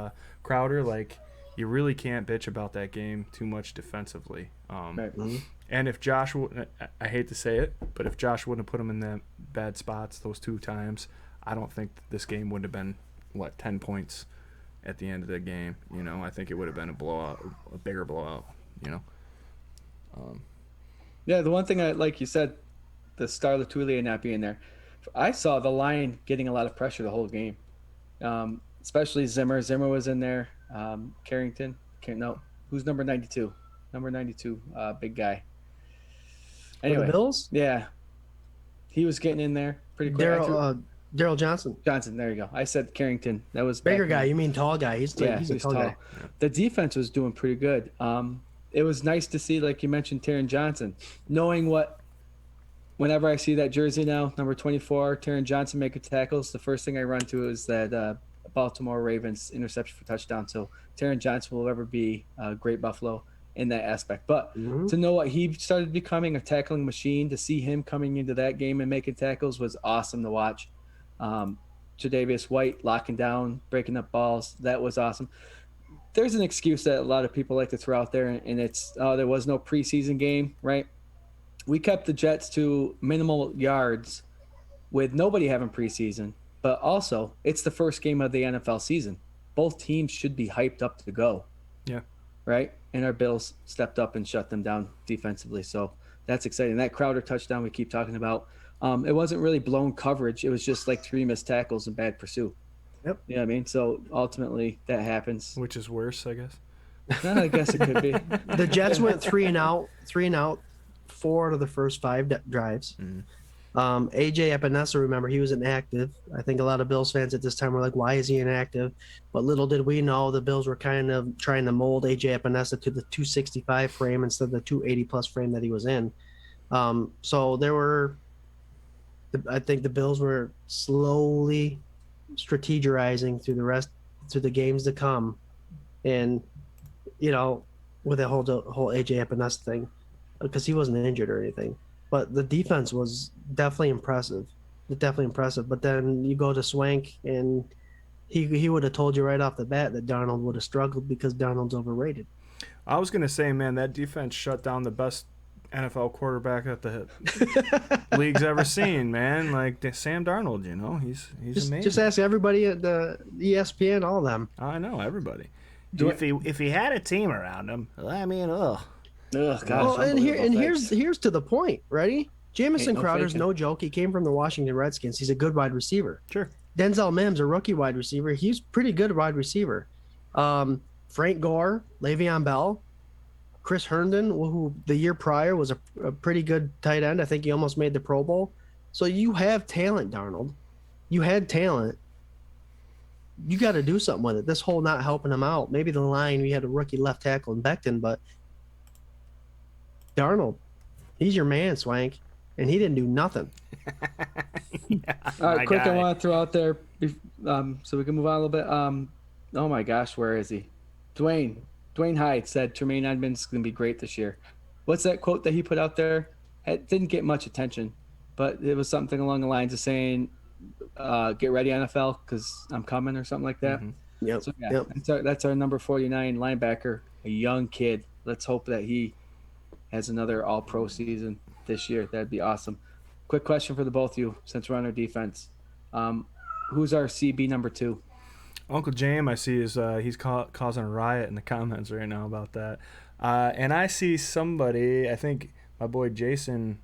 Crowder, like you really can't bitch about that game too much defensively. Right. And if Josh, I hate to say it, but if Josh wouldn't have put him in the bad spots those 2 times, I don't think this game would have been 10 points at the end of the game. I think it would have been a blowout, a bigger blowout. Yeah, the one thing like you said, the Star Latulier not being there, I saw the line getting a lot of pressure the whole game, especially Zimmer. Zimmer was in there. Carrington, who's number 92? Number 92, big guy. For Anyway, the Bills? yeah, he was getting in there pretty quick. Daryl Johnson. Johnson, there you go. I said Carrington. That was Bigger back guy. in- You mean tall guy. He's a he's tall guy. The defense was doing pretty good. It was nice to see, like you mentioned, Taron Johnson, knowing whenever I see that jersey now, number 24, Taron Johnson making tackles, the first thing I run to is that Baltimore Ravens interception for touchdown. So Taron Johnson will ever be a great Buffalo in that aspect. But to know what he started becoming, a tackling machine, to see him coming into that game and making tackles was awesome to watch. Tre'Davious White locking down, breaking up balls, that was awesome. There's an excuse that a lot of people like to throw out there, and it's there was no preseason game, right? We kept the Jets to minimal yards with nobody having preseason, but also it's the first game of the NFL season. Both teams should be hyped up to go. Yeah. Right? And our Bills stepped up and shut them down defensively. So that's exciting. That Crowder touchdown we keep talking about, it wasn't really blown coverage. It was just like 3 missed tackles and bad pursuit. Yep. You know what I mean? So ultimately that happens. Which is worse, I guess. I guess it could be. The Jets went 3 and out, 4 out of the first 5 drives. AJ Epinesa, remember, he was inactive. I think a lot of Bills fans at this time were like, why is he inactive? But little did we know the Bills were kind of trying to mold AJ Epinesa to the 265 frame instead of the 280 plus frame that he was in. So I think the Bills were slowly strategizing through the games to come. And, with the whole AJ Epinesa thing, because he wasn't injured or anything. But the defense was definitely impressive. But then you go to Swank, and he would have told you right off the bat that Darnold would have struggled because Darnold's overrated. I was going to say, man, that defense shut down the best NFL quarterback that the league's ever seen, man. Like Sam Darnold, he's amazing. Just ask everybody at the ESPN, all of them. I know, everybody. If he had a team around him, I mean, ugh. Ugh, gosh, Well, and unbelievable. here's to the point. Ready? Jamison Ain't no Crowder's faking. no joke. He came from the Washington Redskins. He's a good wide receiver. Sure. Denzel Mims, a rookie wide receiver. He's pretty good wide receiver. Frank Gore, Le'Veon Bell, Chris Herndon, who the year prior was a pretty good tight end. I think he almost made the Pro Bowl. So you have talent, Darnold. You had talent. You got to do something with it. This whole not helping him out. Maybe the line, we had a rookie left tackle in Becton, but Darnold, he's your man, Swank, and he didn't do nothing. All right, My quick, guy. I want to throw out there, so we can move on a little bit. Oh my gosh, where is he? Dwayne Hyde said Tremaine Edmonds is going to be great this year. What's that quote that he put out there? It didn't get much attention, but it was something along the lines of saying, "Get ready, NFL, because I'm coming," or something like that. Yep. So yeah, Yep. that's our number 49 linebacker, a young kid. Let's hope that he has another All-Pro season this year. That'd be awesome. Quick question for the both of you, since we're on our defense. Who's our CB number 2? Uncle Jam, I see, is he's causing a riot in the comments right now about that. And I see somebody, I think my boy Jason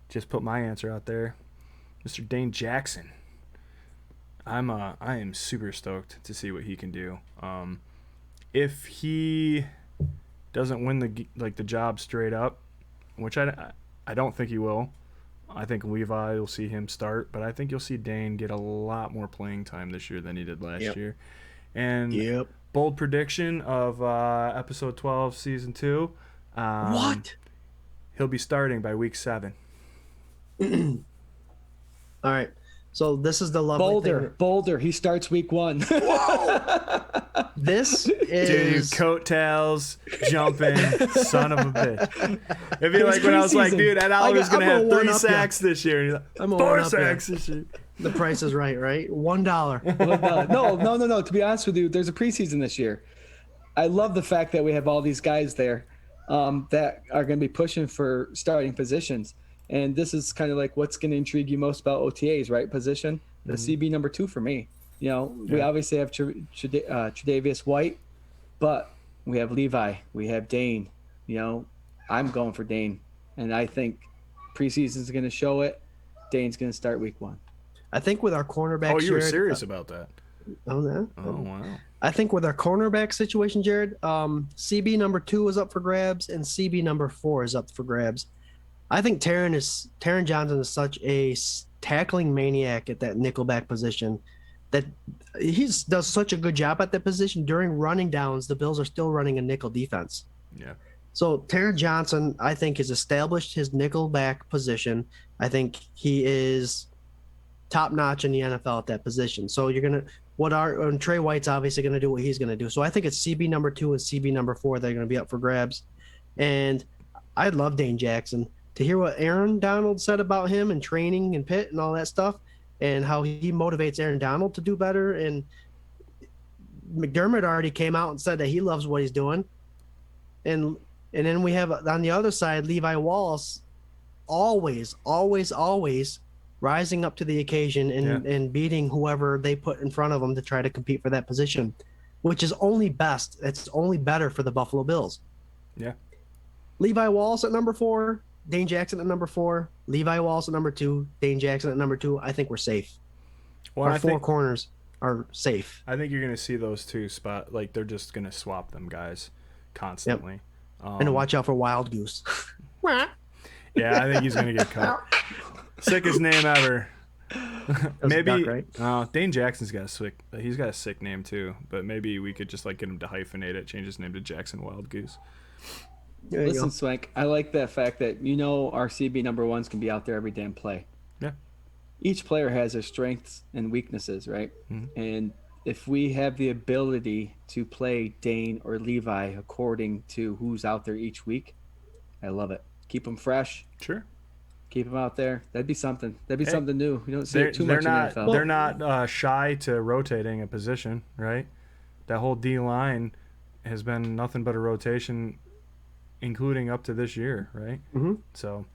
just put my answer out there, Mr. Dane Jackson. I am super stoked to see what he can do. If he doesn't win the job straight up, which I don't think he will, I think Levi will see him start, but I think you'll see Dane get a lot more playing time this year than he did last year. And bold prediction of episode 12, season 2. What? He'll be starting by week 7. All right. So this is the lovely thing. Boulder. He starts week 1. This Dude, is coattails, jumping, son of a bitch. It'd be It's like when I was like, preseason. dude, Ed Oliver's going to I'm have gonna 3 one-up sacks this year. And he's I'm like, gonna 4 one-up ya. sacks this year. the price is right, right? $1. No. To be honest with you, there's a preseason this year. I love the fact that we have all these guys there that are going to be pushing for starting positions. And this is kind of like what's going to intrigue you most about OTAs, right? Position, the CB number 2 for me. You know, we obviously have Tre'Davious White, but we have Levi, we have Dane. You know, I'm going for Dane, and I think preseason's going to show it. Dane's going to start week 1. I think with our cornerback. Oh, you were Jared, serious about that. Oh, no. Oh, wow. I think with our cornerback situation, Jared, CB number 2 is up for grabs, and CB number 4 is up for grabs. I think Taron Johnson is such a tackling maniac at that nickelback position that he does such a good job at that position. During running downs, the Bills are still running a nickel defense. Yeah. So Taron Johnson, I think, has established his nickelback position. I think he is top notch in the NFL at that position. So you're gonna and Trey White's obviously gonna do what he's gonna do. So I think it's CB number 2 and CB number 4 that are gonna be up for grabs. And I love Dane Jackson. To hear what Aaron Donald said about him and training and Pitt and all that stuff, and how he motivates Aaron Donald to do better. And McDermott already came out and said that he loves what he's doing. And then we have on the other side, Levi Wallace, always rising up to the occasion and beating whoever they put in front of him to try to compete for that position, which is only best. It's only better for the Buffalo Bills. Yeah. Levi Wallace at number 4, Dane Jackson at number 4, Levi Wallace at number 2, Dane Jackson at number 2. I think we're safe. Well, Our 4 corners are safe. I think you're going to see those 2 spot. Like, they're just going to swap them guys constantly. And to watch out for Wild Goose. Yeah, I think he's going to get cut. Sickest name ever. Maybe duck, right? Dane Jackson's got a sick name too, but maybe we could just like get him to hyphenate it, change his name to Jackson Wild Goose. There you Listen, go. Swank, I like that fact that our CB number 1s can be out there every damn play. Yeah. Each player has their strengths and weaknesses, right? Mm-hmm. And if we have the ability to play Dane or Levi according to who's out there each week, I love it. Keep them fresh. Sure. Keep them out there. That'd be something. That'd be something new. You don't see it too much in the NFL. They're not shy to rotating a position, right? That whole D line has been nothing but a rotation, including up to this year, right? Mm-hmm. So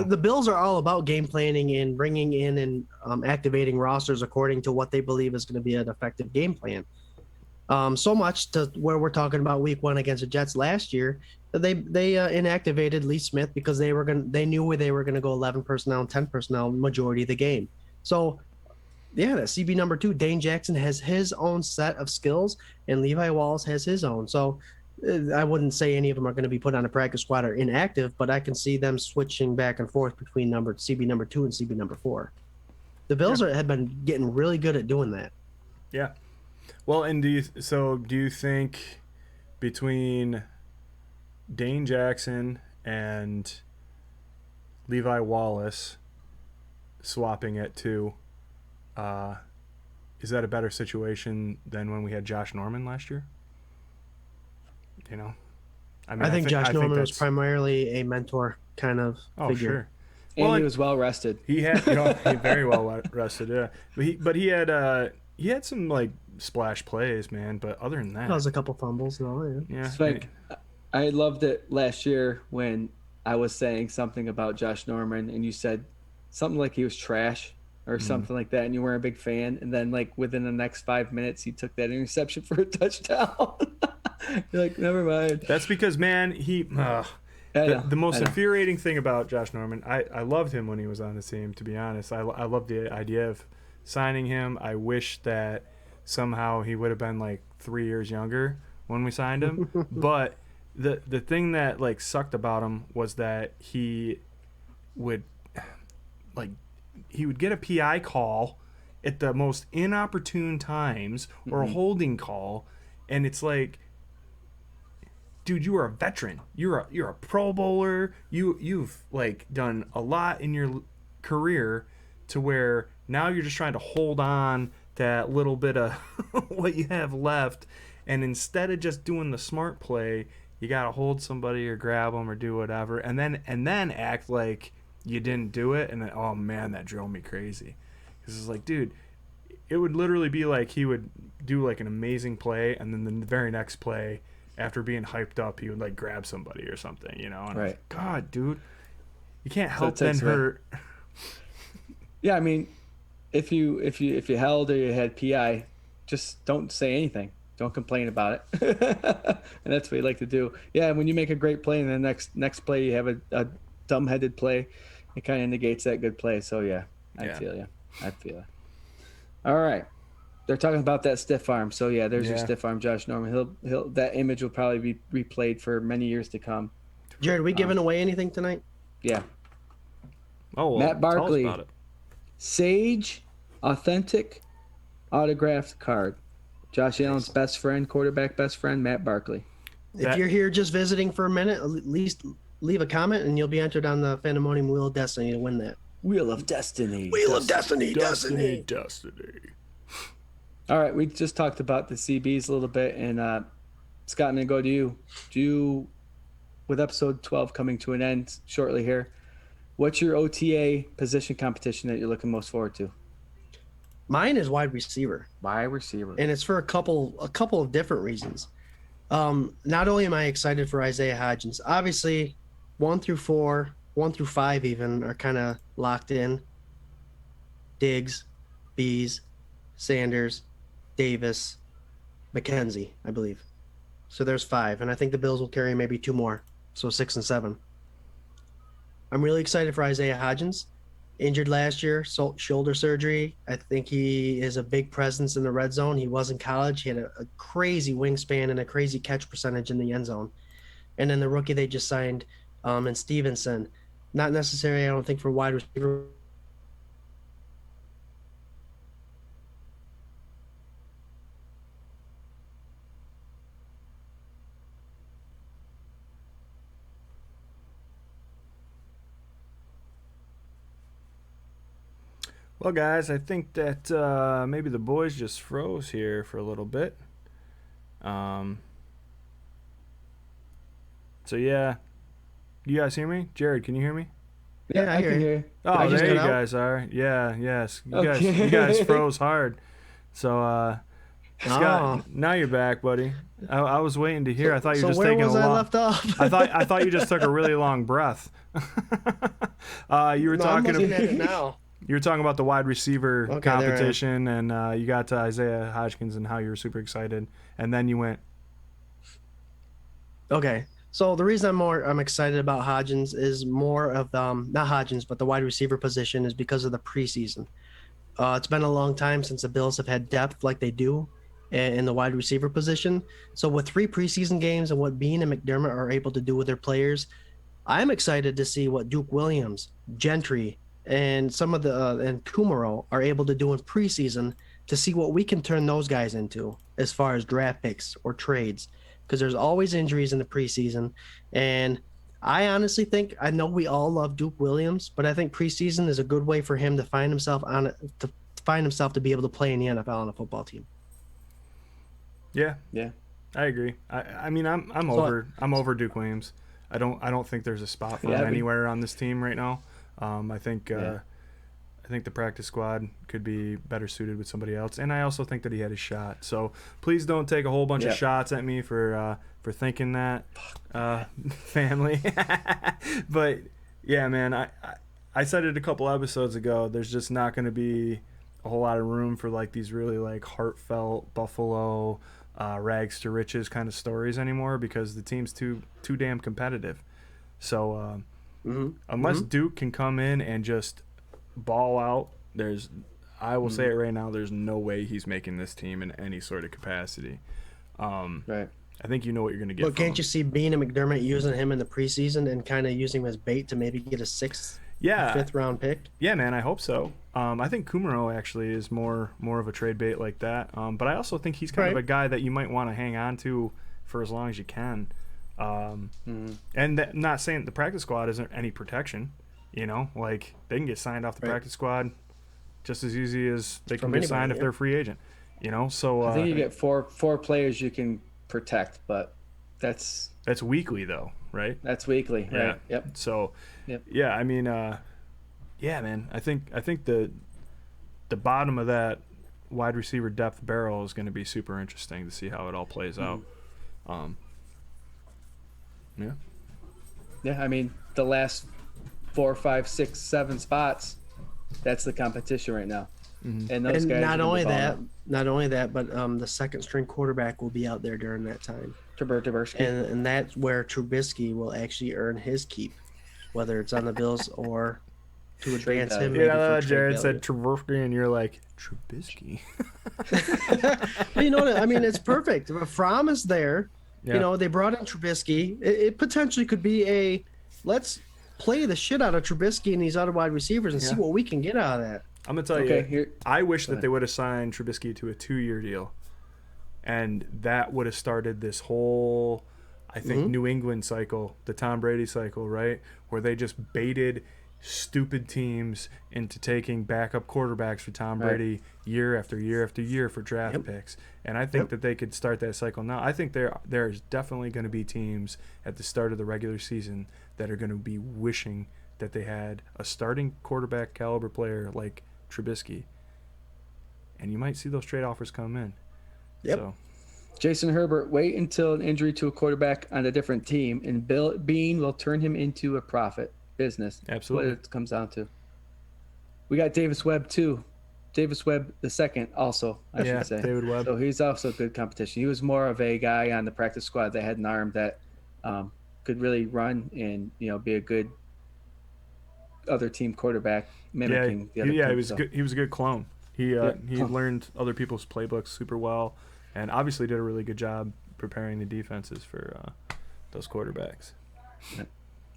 the Bills are all about game planning and bringing in and activating rosters according to what they believe is going to be an effective game plan. So much to where we're talking about week 1 against the Jets last year, they inactivated Lee Smith because they knew where they were going to go 11 personnel and 10 personnel majority of the game. So yeah, that CB number 2, Dane Jackson has his own set of skills and Levi Wallace has his own. So I wouldn't say any of them are going to be put on a practice squad or inactive, but I can see them switching back and forth between CB number 2 and CB number 4. The Bills have been getting really good at doing that. Yeah. Well, and do you think between Dane Jackson and Levi Wallace swapping it to, is that a better situation than when we had Josh Norman last year? You know, I think Josh Norman was primarily a mentor kind of figure. Sure. And he was well rested. He had he very well rested, yeah. But he had some like splash plays, man. But other than that, was a couple fumbles and all. Yeah. Yeah. Swank, I loved it last year when I was saying something about Josh Norman, and you said something like he was trash or something like that, and you weren't a big fan. And then, like within the next 5 minutes, he took that interception for a touchdown. You're like, never mind. That's because, man, the most infuriating thing about Josh Norman, I loved him when he was on the team, to be honest. I loved the idea of signing him. I wish that somehow he would have been like 3 years younger when we signed him. But the thing that like sucked about him was that he would like he would get a PI call at the most inopportune times or a holding call, and it's like, dude, you are a veteran. You're a Pro Bowler. You've like done a lot in your career to where now you're just trying to hold on that little bit of what you have left, and instead of just doing the smart play, you gotta hold somebody or grab them or do whatever, and then act like you didn't do it, and then, oh man, that drove me crazy. Because it's like, dude, it would literally be like he would do like an amazing play, and then the very next play, after being hyped up, he would like grab somebody or something, you know? And Right. I was like, God, dude, you can't So help it then takes away- hurt. Yeah, I mean, if you held or you had PI, just don't say anything. Don't complain about it. And that's what you like to do. Yeah, when you make a great play and the next play you have a dumb-headed play, it kind of negates that good play. So yeah, I feel you. All right. They're talking about that stiff arm. So yeah, there's your stiff arm, Josh Norman. He'll that image will probably be replayed for many years to come. Jared, we giving away anything tonight? Yeah. Oh, well, Matt Barkley. Tell us about it. Sage, authentic, autographed card. Josh Allen's best friend, quarterback best friend, Matt Barkley. If you're here just visiting for a minute, at least leave a comment and you'll be entered on the Fandemonium Wheel of Destiny to win that. Wheel of Destiny. Wheel of Destiny. Destiny. All right, we just talked about the CBs a little bit, and Scott, I'm going to go to you. With episode 12 coming to an end shortly here, what's your OTA position competition that you're looking most forward to? Mine is wide receiver. Wide receiver. And it's for a couple of different reasons. Not only am I excited for Isaiah Hodgins, obviously 1 through 4, 1 through 5 even are kind of locked in. Diggs, Bees, Sanders, Davis, McKenzie, I believe. So there's 5, and I think the Bills will carry maybe 2 more, so 6 and 7. I'm really excited for Isaiah Hodgins. Injured last year, shoulder surgery. I think he is a big presence in the red zone. He was in college. He had a crazy wingspan and a crazy catch percentage in the end zone. And then the rookie they just signed, in Stevenson, not necessarily, I don't think, for wide receiver. Well, guys, I think that maybe the boys just froze here for a little bit. So, yeah. You guys hear me? Jared, can you hear me? Yeah, I can hear you. Oh, I just there you got out? guys are. Yeah, yes. Okay. You guys froze hard. So, Scott, now you're back, buddy. I was waiting to hear. I thought you were just taking a long. So where was I left off? I thought you just took a really long breath. You were No, talking I'm looking at it now. You were talking about the wide receiver Okay, there I am. competition, and you got to Isaiah Hodgins and how you were super excited, and then you went. Okay, so the reason I'm excited about Hodgins is more of not Hodgins, but the wide receiver position is because of the preseason. It's been a long time since the Bills have had depth like they do in the wide receiver position. So with 3 preseason games and what Bean and McDermott are able to do with their players, I'm excited to see what Duke Williams, Gentry, and some of the and Kumaro are able to do in preseason to see what we can turn those guys into as far as draft picks or trades, because there's always injuries in the preseason. And I honestly think, I know we all love Duke Williams, but I think preseason is a good way for him to find himself to be able to play in the NFL on a football team. Yeah, Yeah. I agree. I mean, I'm over Duke Williams. I don't think there's a spot for him anywhere on this team right now. I think the practice squad could be better suited with somebody else, and I also think that he had his shot. So please don't take a whole bunch of shots at me for thinking that, family. But yeah, man, I said it a couple episodes ago. There's just not going to be a whole lot of room for like these really like heartfelt Buffalo rags to riches kind of stories anymore, because the team's too damn competitive. So unless Duke can come in and just ball out, I will say it right now, there's no way he's making this team in any sort of capacity. Right. I think you know what you're going to get. But can't you see Bean and McDermott using him in the preseason and kind of using him as bait to maybe get a 6th Yeah. 5th round pick. Yeah, man, I hope so. I think Kumaro actually is more of a trade bait like that. But I also think he's kind of Right. a guy that you might want to hang on to for as long as you can. And not saying the practice squad isn't any protection. You know, like they can get signed off the Right. practice squad just as easy as they can From get anybody, signed if yeah. they're a free agent. You know, so I think you get four players you can protect, but that's weekly though, right? weekly, Yeah. right? Yep. So, Yep. yeah, I mean, yeah, man, I think the bottom of that wide receiver depth barrel is going to be super interesting to see how it all plays out. Yeah. Yeah, I mean, the last 4, 5, 6, 7 spots, that's the competition right now. And those And guys. not are only gonna that, but the second string quarterback will be out there during that time. Trubisky. And that's where Trubisky will actually earn his keep, whether it's on the Bills or to advance him. Yeah, Maybe for trade Jared value. said Trubisky, and you're like, Trubisky? But you know what? I mean, it's perfect. If Fromm is there, Yeah. you know, they brought in Trubisky. It potentially could be let's play the shit out of Trubisky and these other wide receivers and see what we can get out of that. I'm going to tell Okay, you, here- I wish that they would have signed Trubisky to a 2-year deal. And that would have started this whole, I think, New England cycle, the Tom Brady cycle, right? Where they just baited stupid teams into taking backup quarterbacks for Tom Brady year after year after year for draft picks. And I think that they could start that cycle now. I think there's definitely going to be teams at the start of the regular season that are going to be wishing that they had a starting quarterback caliber player like Trubisky. And you might see those trade offers come in. Yep. So, Jason Herbert, wait until an injury to a quarterback on a different team, and Bean will turn him into a profit business. Absolutely. What it comes down to. We got Davis Webb too. Davis Webb the second also, I Yeah, should say. David Webb. So he's also good competition. He was more of a guy on the practice squad that had an arm that could really run and be a good other team quarterback mimicking the other team. he was so. good. He was a good clone. He learned other people's playbooks super well, and obviously did a really good job preparing the defenses for those quarterbacks.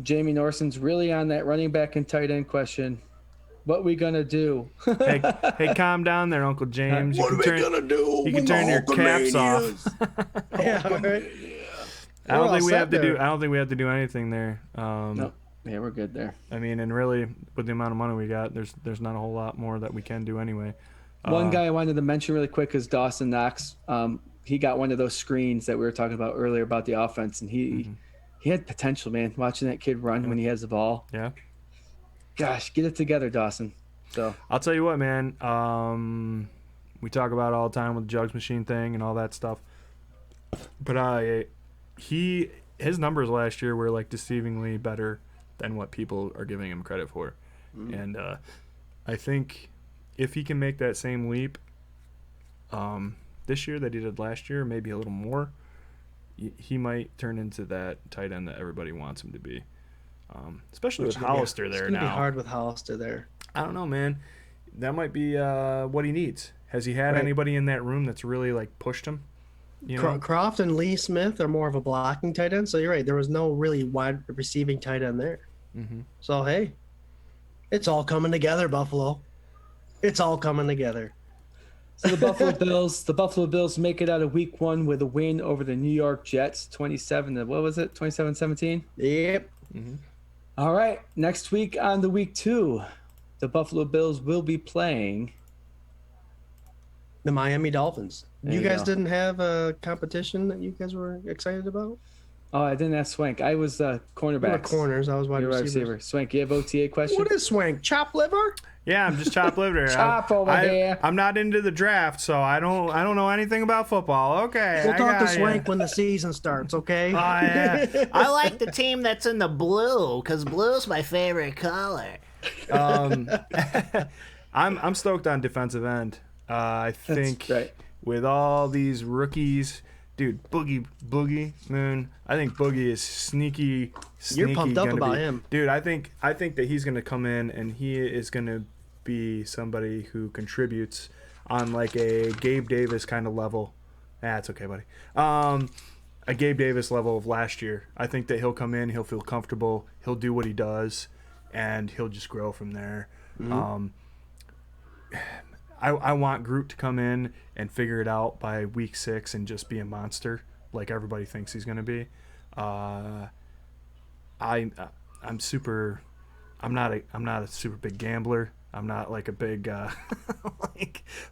Jamie Norson's really on that running back and tight end question. What we gonna do? Hey, calm down there, Uncle James. What are we gonna do? You can turn your caps off. Yeah, right. I don't all think we set have to there. do. I don't think we have to do anything there. No, yeah, we're good there. I mean, and really, with the amount of money we got, there's not a whole lot more that we can do anyway. One guy I wanted to mention really quick is Dawson Knox. He got one of those screens that we were talking about earlier about the offense, and he had potential, man. Watching that kid run when he has the ball. Yeah. Gosh, get it together, Dawson. So I'll tell you what, man. We talk about it all the time with the jugs machine thing and all that stuff. But his numbers last year were like deceivingly better than what people are giving him credit for. And I think if he can make that same leap this year that he did last year, maybe a little more, he might turn into that tight end that everybody wants him to be. Especially with Hollister there It's gonna now. be hard with Hollister there. I don't know, man. That might be what he needs. Has he had Right. anybody in that room that's really like pushed him? You know? Croft and Lee Smith are more of a blocking tight end, so you're right. There was no really wide receiving tight end there. So hey, it's all coming together, Buffalo. It's all coming together. So the Buffalo Bills make it out of week 1 with a win over the New York Jets, 27-17. Yep. All right, next week on the week 2, the Buffalo Bills will be playing. The Miami Dolphins. There You you guys go. didn't have a competition that you guys were excited about? Oh, I didn't ask Swank. I was You were cornerback. corners. I was wide You're wide receiver. receiver. Swank, you have OTA question? What is Swank? Chop liver? Yeah, I'm just chopped liver. Chop over here. I'm not into the draft, so I don't know anything about football. Okay, We'll I talk to got ya. Swank when the season starts, okay? Oh, yeah. I like the team that's in the blue because blue's my favorite color. I'm stoked on defensive end. I think right. with all these rookies, dude, Boogie Moon. I think Boogie is sneaky. You're pumped up gonna about be- him. dude. I think that he's gonna come in and he is gonna be somebody who contributes on like a Gabe Davis kind of level. It's okay, buddy. A Gabe Davis level of last year. I think that he'll come in, he'll feel comfortable, he'll do what he does, and he'll just grow from there. I want Groot to come in and figure it out by week 6 and just be a monster like everybody thinks he's going to be. I'm not a super big gambler. I'm not like a big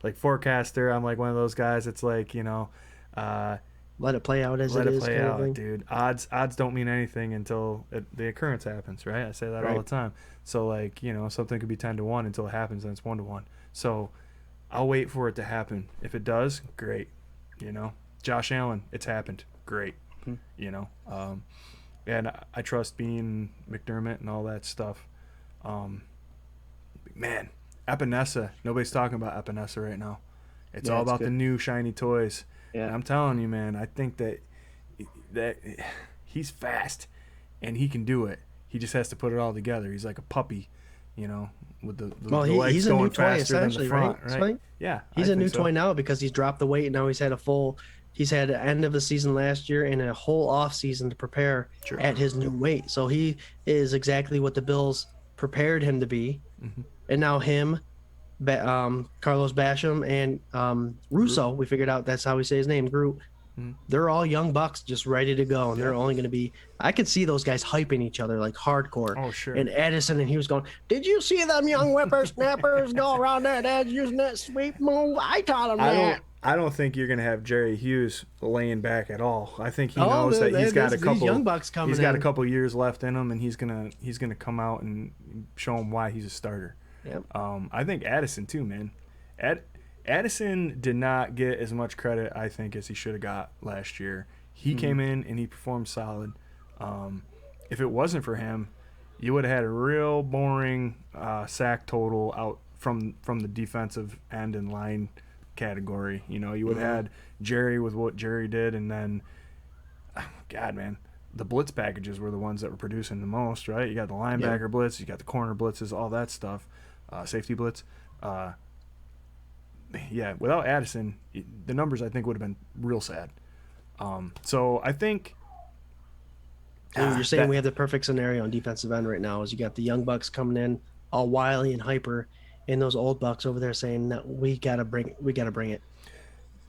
like forecaster. I'm like one of those guys. It's like, Let it play out as let it it is. play kind of out, thing. dude. Odds don't mean anything until the occurrence happens, right? I say that all Right. the time. So like, something could be 10-1 until it happens, and it's 1-1. So I'll wait for it to happen. If it does, great. Josh Allen, it's happened. Great. And I trust Bean, McDermott, and all that stuff. Man, Epinesa. Nobody's talking about Epinesa right now. It's Yeah, all it's about good. the new shiny toys. Yeah. And I'm telling you, man, I think that he's fast and he can do it. He just has to put it all together. He's like a puppy, with the Well, the legs he's a going new toy faster than the essentially, front, right? Swank? Yeah, He's I a new think so. toy now because he's dropped the weight. And now he's had an end of the season last year and a whole off season to prepare Sure. at his new weight. So he is exactly what the Bills prepared him to be. Mm-hmm. And now Carlos Basham and Russo, we figured out that's how we say his name, Groot. Mhm. They're all young bucks just ready to go, and they're only going to be. I could see those guys hyping each other like hardcore. Oh, sure. And Edison, and he was going, "Did you see them young whippersnappers go around that edge using that sweep move? I taught them that." I don't think you're gonna have Jerry Hughes laying back at all. I think he Oh, knows that he's got a these couple young bucks coming He's got a in. couple years left in him, and he's gonna come out and show him why he's a starter. Yep. I think Addison too, man. Addison did not get as much credit, I think, as he should have got last year. He came in and he performed solid. If it wasn't for him, you would have had a real boring sack total out from the defensive end and line category. You would have had Jerry with what Jerry did, and then, God, man, the blitz packages were the ones that were producing the most, right? You got the linebacker blitz, you got the corner blitzes, all that stuff, safety blitz. Yeah, without Addison, the numbers I think would have been real sad. So I think And you're saying that- we have the perfect scenario on defensive end right now. Is you got the young bucks coming in, all wily and hyper, and those old bucks over there saying that we gotta bring it.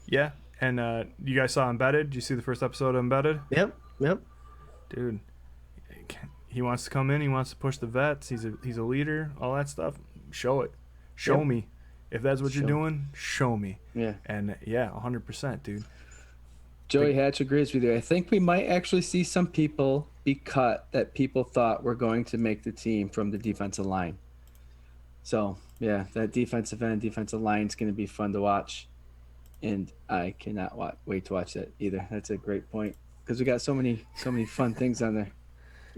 yeah. And you guys saw Embedded? Did you see the first episode of Embedded? Yep. Dude, he wants to come in. He wants to push the vets. He's a leader. All that stuff. Show it. Show Yep. me. If that's what you're Show. doing, show me. Yeah. And yeah, 100%, dude. Joey Hatch agrees with you. I think we might actually see some people be cut that people thought were going to make the team from the defensive line. So, yeah, that defensive end, defensive line is going to be fun to watch. And I cannot wait to watch that either. That's a great point because we got so many fun things on there.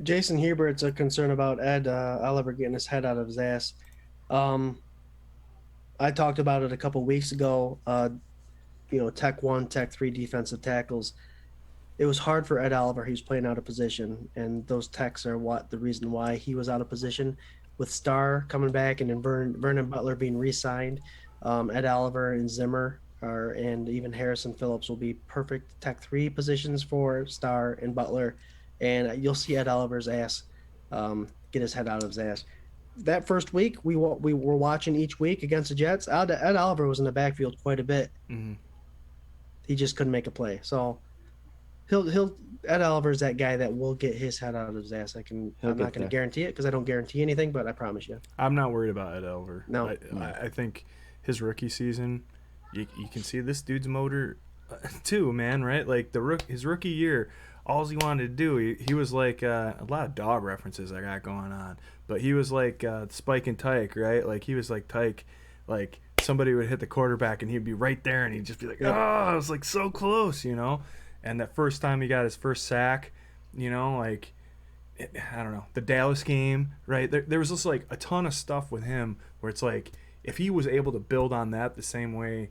Jason Herbert's a concern about Ed Oliver getting his head out of his ass. I talked about it a couple weeks ago. Tech 1, Tech 3 defensive tackles. It was hard for Ed Oliver. He was playing out of position, and those techs are the reason why he was out of position. With Starr coming back and then Vernon Butler being re-signed, Ed Oliver and Zimmer and even Harrison Phillips will be perfect Tech 3 positions for Starr and Butler, and you'll see Ed Oliver's ass get his head out of his ass. That first week, we were watching each week against the Jets. Ed Oliver was in the backfield quite a bit. Mm-hmm. He just couldn't make a play. So Ed Oliver's that guy that will get his head out of his ass. I'm not going to guarantee it because I don't guarantee anything, but I promise you. I'm not worried about Ed Oliver. No. I think his rookie season, you can see this dude's motor too, man, right? Like his rookie year, all he wanted to do, he was like a lot of dog references I got going on, but he was like Spike and Tyke, right? Like he was like Tyke, like somebody would hit the quarterback and he'd be right there and he'd just be like, oh, I was like so close, And that first time he got his first sack, I don't know, the Dallas game, right? There was just like a ton of stuff with him where it's like if he was able to build on that the same way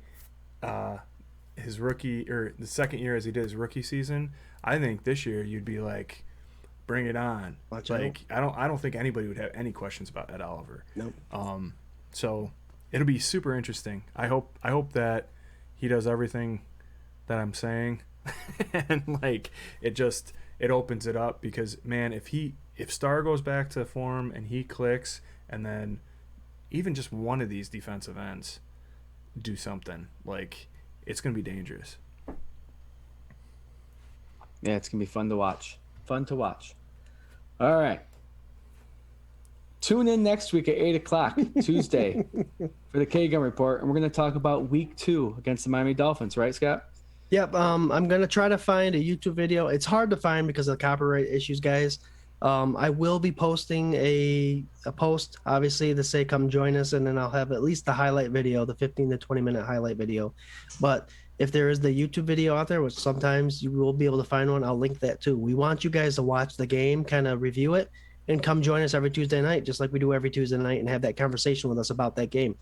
his rookie or the second year as he did his rookie season, I think this year you'd be like, bring it on. Watch like I don't think anybody would have any questions about Ed Oliver. Nope. So it'll be super interesting. I hope that he does everything that I'm saying. And like it opens it up because man, if he if Star goes back to form and he clicks, and then even just one of these defensive ends do something, like, it's going to be dangerous. Yeah, it's going to be fun to watch. Fun to watch. All right. Tune in next week at 8 o'clock, Tuesday, for the K-Gun Report, and we're going to talk about Week 2 against the Miami Dolphins, right, Scott? Yep. I'm gonna try to find a YouTube video. It's hard to find because of the copyright issues, guys. I will be posting a post, obviously, to say come join us, and then I'll have at least the highlight video, the 15 to 20-minute highlight video. But if there is the YouTube video out there, which sometimes you will be able to find one, I'll link that too. We want you guys to watch the game, kind of review it, and come join us every Tuesday night, just like we do every Tuesday night, and have that conversation with us about that game.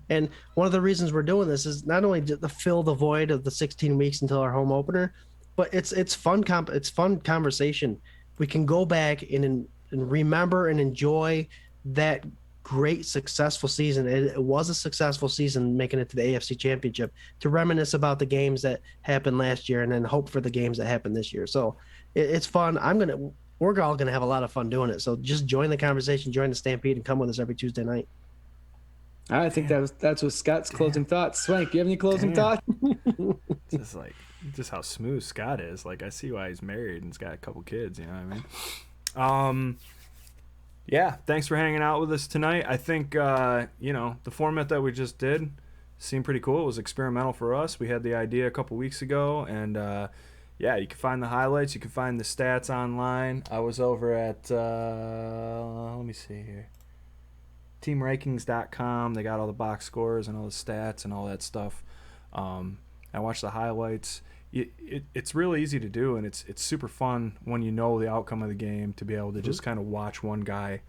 And one of the reasons we're doing this is not only to fill the void of the 16 weeks until our home opener, but it's fun conversation. We can go back and remember and enjoy that great successful season. It was a successful season, making it to the AFC Championship, to reminisce about the games that happened last year and then hope for the games that happen this year. So it's fun. We're all gonna have a lot of fun doing it. So just join the conversation, join the Stampede, and come with us every Tuesday night. I think that's what Scott's closing thoughts. Swank, you have any closing thoughts? Just how smooth Scott is. Like, I see why he's married and he's got a couple kids, you know what I mean? Yeah, thanks for hanging out with us tonight. I think, the format that we just did seemed pretty cool. It was experimental for us. We had the idea a couple weeks ago, and you can find the highlights. You can find the stats online. I was over at, let me see here, teamrankings.com. They got all the box scores and all the stats and all that stuff. I watched the highlights. It's really easy to do, and it's super fun when you know the outcome of the game to be able to just kind of watch one guy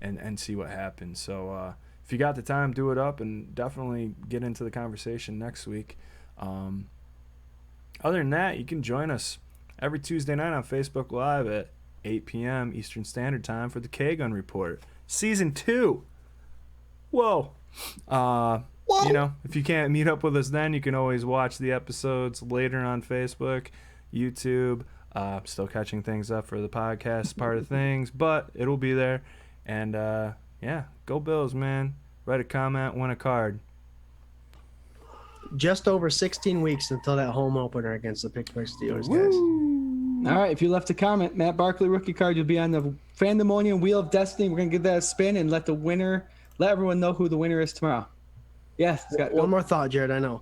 and see what happens. So if you got the time, do it up, and definitely get into the conversation next week. Other than that, you can join us every Tuesday night on Facebook Live at 8 p.m. Eastern Standard Time for the K-Gun Report. Season 2. Whoa. If you can't meet up with us then, you can always watch the episodes later on Facebook, YouTube. Still catching things up for the podcast part of things, but it'll be there. And, go Bills, man. Write a comment, win a card. Just over 16 weeks until that home opener against the Pittsburgh Steelers, guys. All right, if you left a comment, Matt Barkley rookie card, you'll be on the Fandemonium Wheel of Destiny. We're going to give that a spin and let everyone know who the winner is tomorrow. Yes, Scott. One more thought, Jared. I know.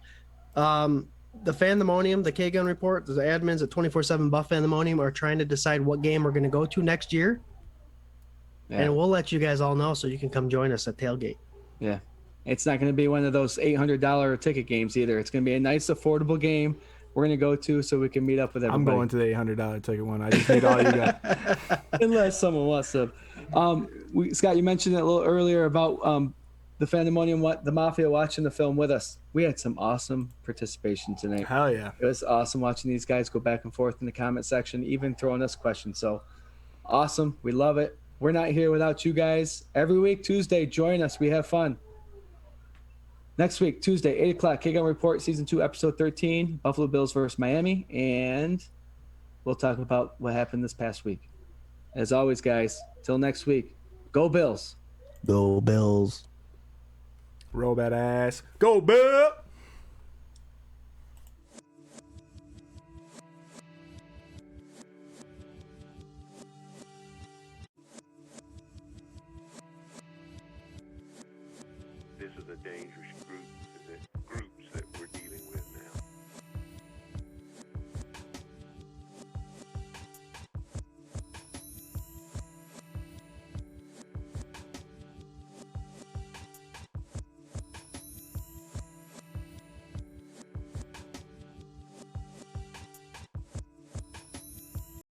The Fandemonium, the K-Gun Report, the admins at 24/7 Buff Fandemonium are trying to decide what game we're going to go to next year. Yeah. And we'll let you guys all know so you can come join us at Tailgate. Yeah. It's not going to be one of those $800 ticket games either. It's going to be a nice, affordable game we're going to go to so we can meet up with everybody. I'm going to the $800 ticket one. I just need all you got. Unless someone wants to. Scott, you mentioned it a little earlier about the Fandemonium, the Mafia watching the film with us. We had some awesome participation tonight. Hell yeah. It was awesome watching these guys go back and forth in the comment section, even throwing us questions. So awesome. We love it. We're not here without you guys. Every week, Tuesday, join us. We have fun. Next week, Tuesday, 8 o'clock, K-Gun Report, Season 2, Episode 13, Buffalo Bills versus Miami. And we'll talk about what happened this past week. As always, guys, till next week, go Bills. Go Bills. Roll that ass. Go Bill! This is a dangerous group that